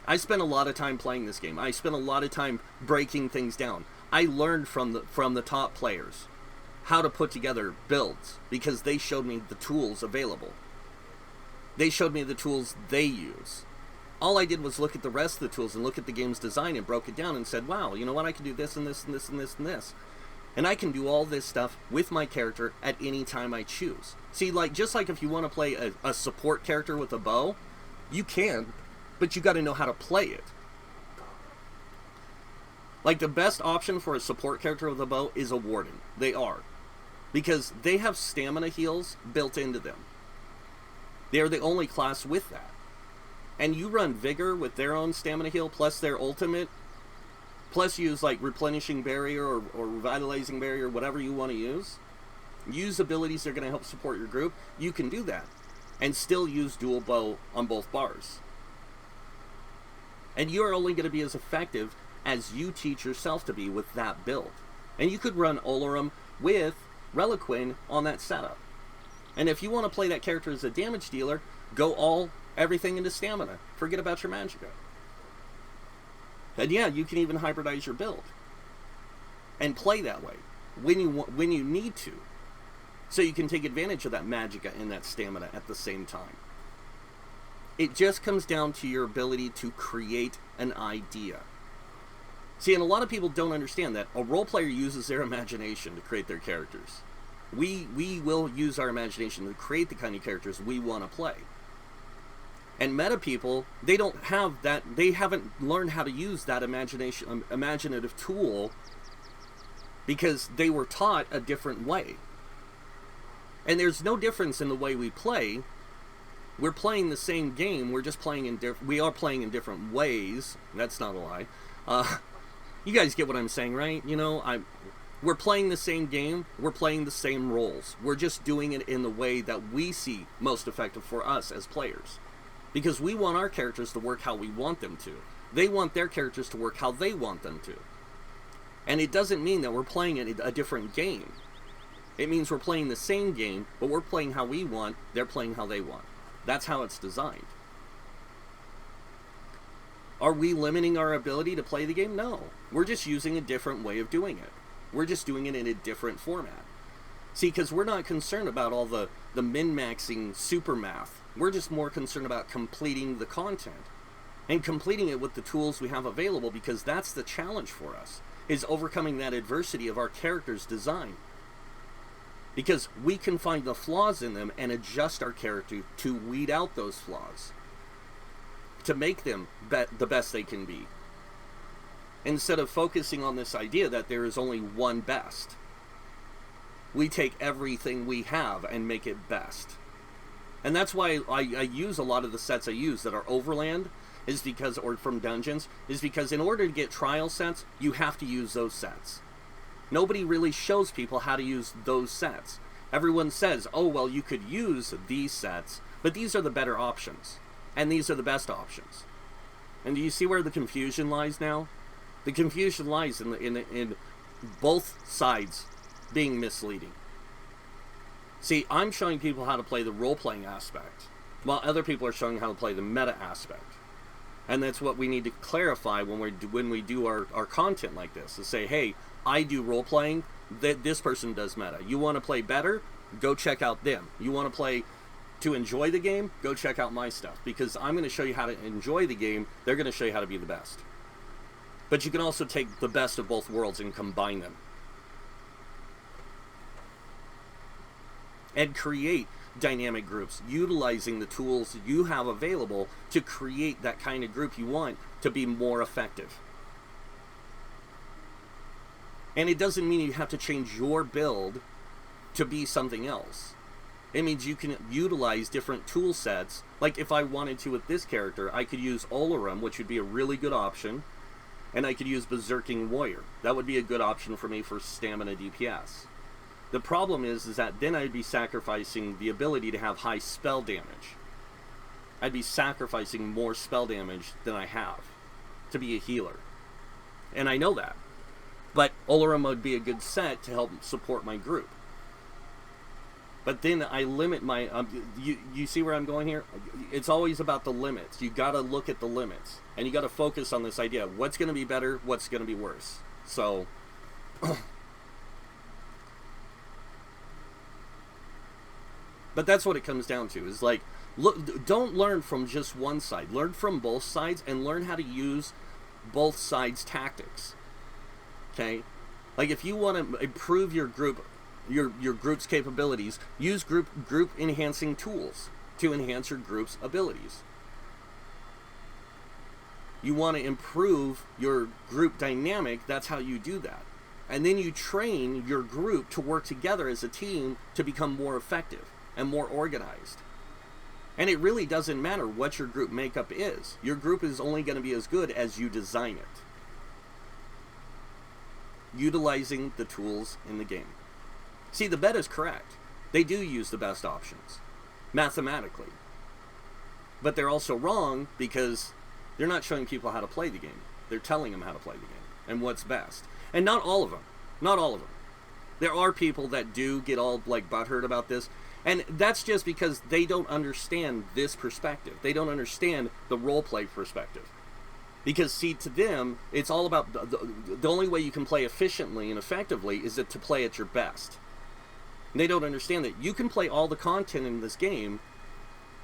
I spent a lot of time playing this game. I spent a lot of time breaking things down. I learned from the top players how to put together builds, because they showed me the tools available. They showed me the tools they use. All I did was look at the rest of the tools and look at the game's design and broke it down and said, wow, you know what, I can do this and this and this and this and this. And I can do all this stuff with my character at any time I choose. See, like, just like if you want to play a support character with a bow, you can, but you got to know how to play it. Like, the best option for a support character with a bow is a warden. They are. Because they have stamina heals built into them. They're the only class with that. And you run Vigor with their own stamina heal plus their ultimate, plus use like Replenishing Barrier or Revitalizing Barrier, whatever you want to use. Use abilities that are going to help support your group. You can do that. And still use dual bow on both bars. And you are only going to be as effective as you teach yourself to be with that build. And you could run Olorum with Reliquin on that setup. And if you want to play that character as a damage dealer, go everything into stamina. Forget about your Magicka. And yeah, you can even hybridize your build and play that way when you need to, so you can take advantage of that Magicka and that stamina at the same time. It just comes down to your ability to create an idea. See, and a lot of people don't understand that a role player uses their imagination to create their characters. We will use our imagination to create the kind of characters we want to play. And meta people, they don't have that. They haven't learned how to use that imaginative tool, because they were taught a different way. And there's no difference in the way we play. We're playing the same game. We're just playing we are playing in different ways. That's not a lie. You guys get what I'm saying, right? You know, we're playing the same game. We're playing the same roles. We're just doing it in the way that we see most effective for us as players. Because we want our characters to work how we want them to. They want their characters to work how they want them to. And it doesn't mean that we're playing a different game. It means we're playing the same game, but we're playing how we want, they're playing how they want. That's how it's designed. Are we limiting our ability to play the game? No. We're just using a different way of doing it. We're just doing it in a different format. See, because we're not concerned about all the min-maxing super math. We're just more concerned about completing the content. And completing it with the tools we have available, because that's the challenge for us, is overcoming that adversity of our character's design. Because we can find the flaws in them and adjust our character to weed out those flaws, to make them the best they can be, instead of focusing on this idea that there is only one best. We take everything we have and make it best. And that's why I use a lot of the sets I use that are overland, is because, or from dungeons, is because in order to get trial sets, you have to use those sets. Nobody really shows people how to use those sets. Everyone says, oh, well, you could use these sets, but these are the better options. And these are the best options. And do you see where the confusion lies now? The confusion lies in both sides being misleading. See, I'm showing people how to play the role-playing aspect, while other people are showing how to play the meta aspect. And that's what we need to clarify when we do our content like this, to say, hey, I do role-playing, this person does meta. You want to play better? Go check out them. You want to play to enjoy the game? Go check out my stuff, because I'm going to show you how to enjoy the game. They're going to show you how to be the best. But you can also take the best of both worlds and combine them. And create dynamic groups, utilizing the tools you have available to create that kind of group you want to be more effective. And it doesn't mean you have to change your build to be something else. It means you can utilize different tool sets. Like if I wanted to with this character, I could use Olarum, which would be a really good option. And I could use Berserking Warrior. That would be a good option for me for stamina DPS. The problem is that then I'd be sacrificing the ability to have high spell damage. I'd be sacrificing more spell damage than I have to be a healer. And I know that. But Olarum would be a good set to help support my group. But then I limit my... you see where I'm going here? It's always about the limits. You got to look at the limits. And you got to focus on this idea. What's going to be better? What's going to be worse? So... But that's what it comes down to, is like, look, don't learn from just one side. Learn from both sides and learn how to use both sides' tactics. Okay? Like if you want to improve your group, your group's capabilities, use group enhancing tools to enhance your group's abilities. You want to improve your group dynamic, that's how you do that. And then you train your group to work together as a team to become more effective and more organized. And it really doesn't matter what your group makeup is. Your group is only going to be as good as you design it. Utilizing the tools in the game. See, the bet is correct. They do use the best options, mathematically. But they're also wrong because they're not showing people how to play the game. They're telling them how to play the game and what's best. And not all of them. Not all of them. There are people that do get all like butthurt about this. And that's just because they don't understand this perspective. They don't understand the roleplay perspective. Because, see, to them, it's all about... The only way you can play efficiently and effectively is to play at your best. And they don't understand that you can play all the content in this game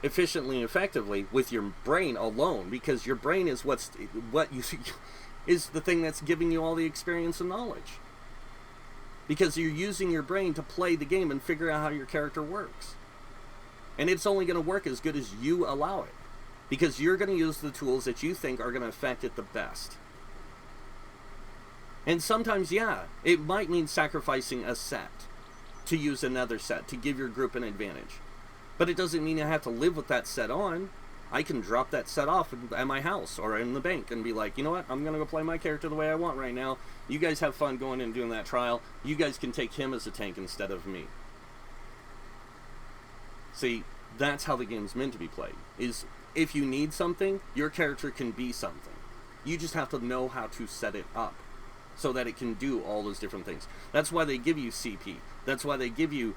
efficiently and effectively with your brain alone. Because your brain is is the thing that's giving you all the experience and knowledge. Because you're using your brain to play the game and figure out how your character works. And it's only going to work as good as you allow it. Because you're going to use the tools that you think are going to affect it the best. And sometimes, yeah, it might mean sacrificing a set to use another set to give your group an advantage. But it doesn't mean I have to live with that set on. I can drop that set off at my house or in the bank and be like, you know what, I'm going to go play my character the way I want right now. You guys have fun going and doing that trial. You guys can take him as a tank instead of me. See, that's how the game's meant to be played. Is if you need something, your character can be something. You just have to know how to set it up so that it can do all those different things. That's why they give you CP. That's why they give you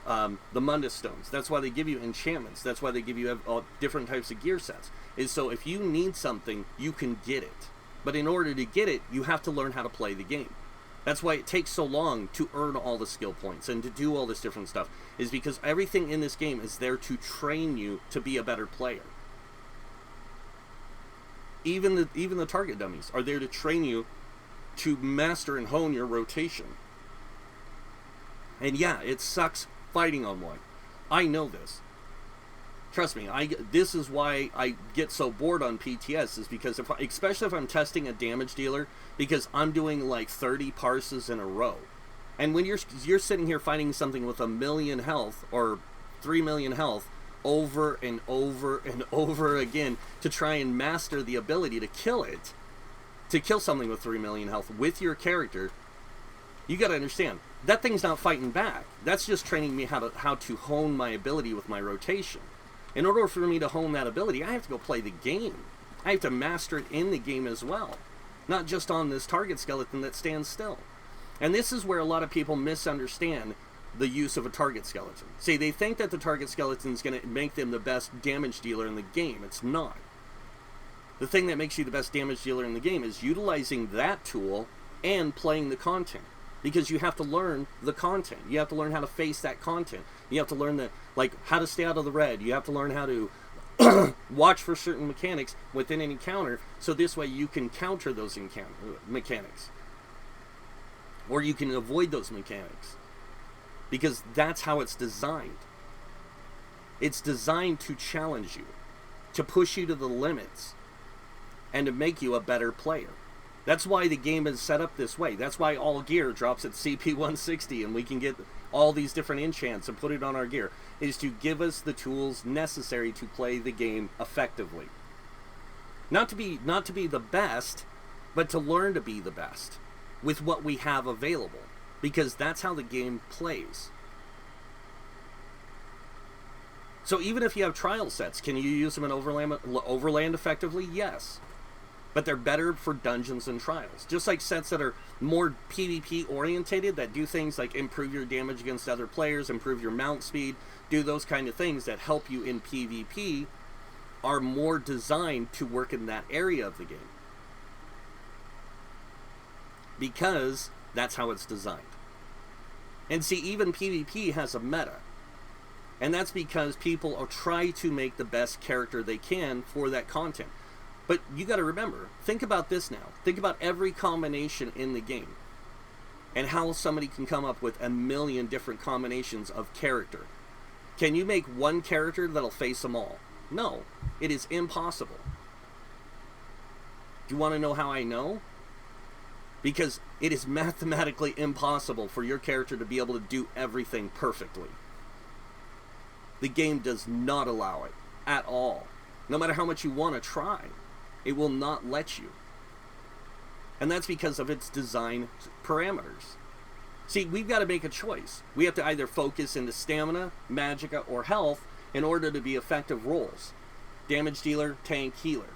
the Mundus stones. That's why they give you enchantments. That's why they give you different types of gear sets. Is so if you need something, you can get it. But in order to get it, you have to learn how to play the game. That's why it takes so long to earn all the skill points and to do all this different stuff, is because everything in this game is there to train you to be a better player. Even the target dummies are there to train you to master and hone your rotation. And yeah, it sucks fighting on one. I know this. Trust me, this is why I get so bored on PTS, is because especially if I'm testing a damage dealer, because I'm doing like 30 parses in a row. And when you're sitting here fighting something with 1 million health or 3 million health over and over and over again to try and master the ability to kill it, to kill something with 3 million health with your character, you got to understand, that thing's not fighting back. That's just training me how to hone my ability with my rotation. In order for me to hone that ability, I have to go play the game. I have to master it in the game as well, not just on this target skeleton that stands still. And this is where a lot of people misunderstand the use of a target skeleton. See, they think that the target skeleton is going to make them the best damage dealer in the game. It's not. The thing that makes you the best damage dealer in the game is utilizing that tool and playing the content. Because you have to learn the content. You have to learn how to face that content. You have to learn how to stay out of the red. You have to learn how to watch for certain mechanics within an encounter, so this way you can counter those mechanics. Or you can avoid those mechanics. Because that's how it's designed. It's designed to challenge you, to push you to the limits, and to make you a better player. That's why the game is set up this way. That's why all gear drops at CP 160 and we can get all these different enchants and put it on our gear, is to give us the tools necessary to play the game effectively. Not to be the best, but to learn to be the best with what we have available, because that's how the game plays. So even if you have trial sets, can you use them in Overland effectively? Yes. But they're better for dungeons and trials. Just like sets that are more PvP orientated, that do things like improve your damage against other players, improve your mount speed, do those kind of things that help you in PvP, are more designed to work in that area of the game. Because that's how it's designed. And see, even PvP has a meta. And that's because people are trying to make the best character they can for that content. But you got to remember, think about this now. Think about every combination in the game and how somebody can come up with 1 million different combinations of character. Can you make one character that'll face them all? No, it is impossible. Do you want to know how I know? Because it is mathematically impossible for your character to be able to do everything perfectly. The game does not allow it at all. No matter how much you want to try, it will not let you. And that's because of its design parameters. See, we've got to make a choice. We have to either focus into stamina, magicka, or health in order to be effective roles. Damage dealer, tank, healer.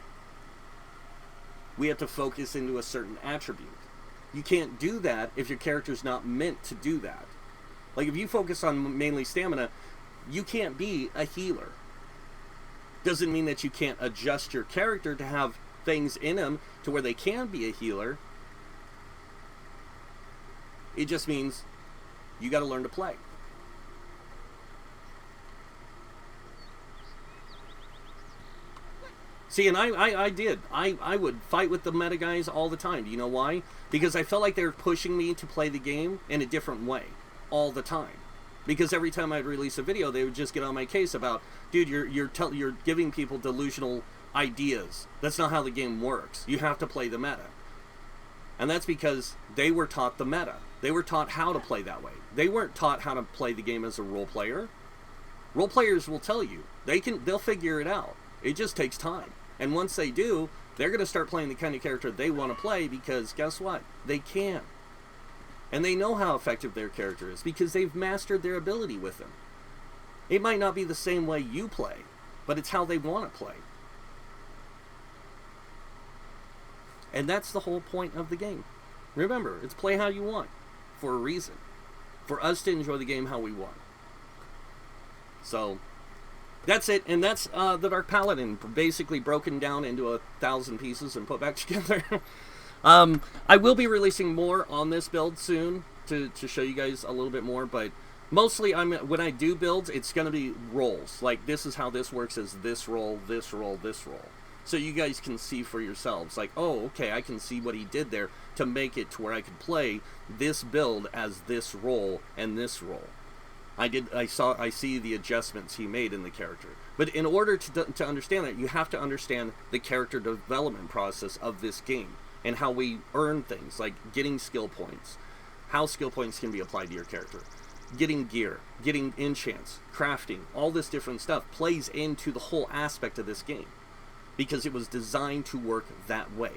We have to focus into a certain attribute. You can't do that if your character's not meant to do that. Like if you focus on mainly stamina, you can't be a healer. Doesn't mean that you can't adjust your character to have things in them to where they can be a healer. It just means you got to learn to play. See, and I did. I would fight with the meta guys all the time. Do you know why? Because I felt like they were pushing me to play the game in a different way all the time. Because every time I'd release a video, they would just get on my case about, dude, you're giving people delusional ideas. That's not how the game works. You have to play the meta. And that's because they were taught the meta. They were taught how to play that way. They weren't taught how to play the game as a role player. Role players will tell you. They'll figure it out. It just takes time. And once they do, they're going to start playing the kind of character they want to play, because guess what? They can. And they know how effective their character is because they've mastered their ability with them. It might not be the same way you play, but it's how they want to play. And that's the whole point of the game. Remember, it's play how you want, for a reason. For us to enjoy the game how we want. So that's it, and that's the Dark Paladin, basically broken down into 1,000 pieces and put back together. I will be releasing more on this build soon to show you guys a little bit more, but mostly when I do builds, it's going to be rolls. Like, this is how this works, as this roll, this roll, this roll. So you guys can see for yourselves, like, oh, okay, I can see what he did there to make it to where I could play this build as this roll and this roll. I see the adjustments he made in the character. But in order to understand that, you have to understand the character development process of this game and how we earn things, like getting skill points, how skill points can be applied to your character, getting gear, getting enchants, crafting, all this different stuff plays into the whole aspect of this game, because it was designed to work that way.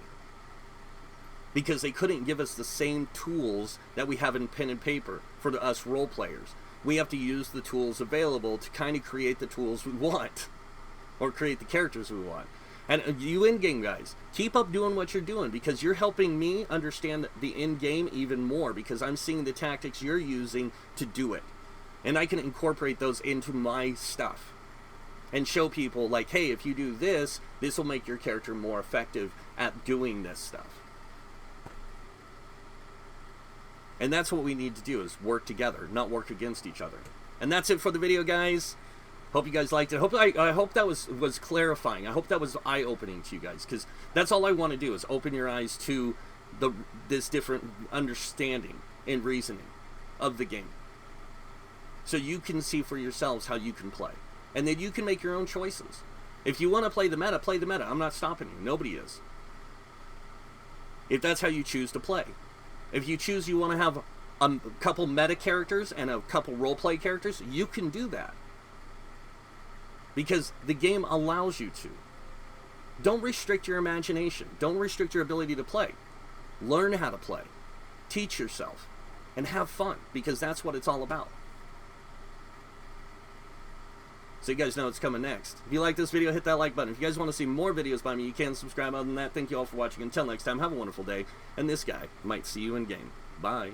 Because they couldn't give us the same tools that we have in pen and paper for us role players. We have to use the tools available to kind of create the tools we want, or create the characters we want. And you in-game guys, keep up doing what you're doing, because you're helping me understand the in-game even more, because I'm seeing the tactics you're using to do it. And I can incorporate those into my stuff and show people, like, hey, if you do this, this will make your character more effective at doing this stuff. And that's what we need to do, is work together, not work against each other. And that's it for the video, guys. Hope you guys liked it. I hope that was clarifying. I hope that was eye-opening to you guys, because that's all I want to do, is open your eyes to this different understanding and reasoning of the game, so you can see for yourselves how you can play, and then you can make your own choices. If you want to play the meta, play the meta. I'm not stopping you. Nobody is. If that's how you choose to play. If you choose you want to have a couple meta characters and a couple roleplay characters, you can do that, because the game allows you to. Don't restrict your imagination. Don't restrict your ability to play. Learn how to play. Teach yourself. And have fun, because that's what it's all about. So you guys know what's coming next. If you like this video, hit that like button. If you guys want to see more videos by me, you can subscribe. Other than that, thank you all for watching. Until next time, have a wonderful day. And this guy might see you in game. Bye.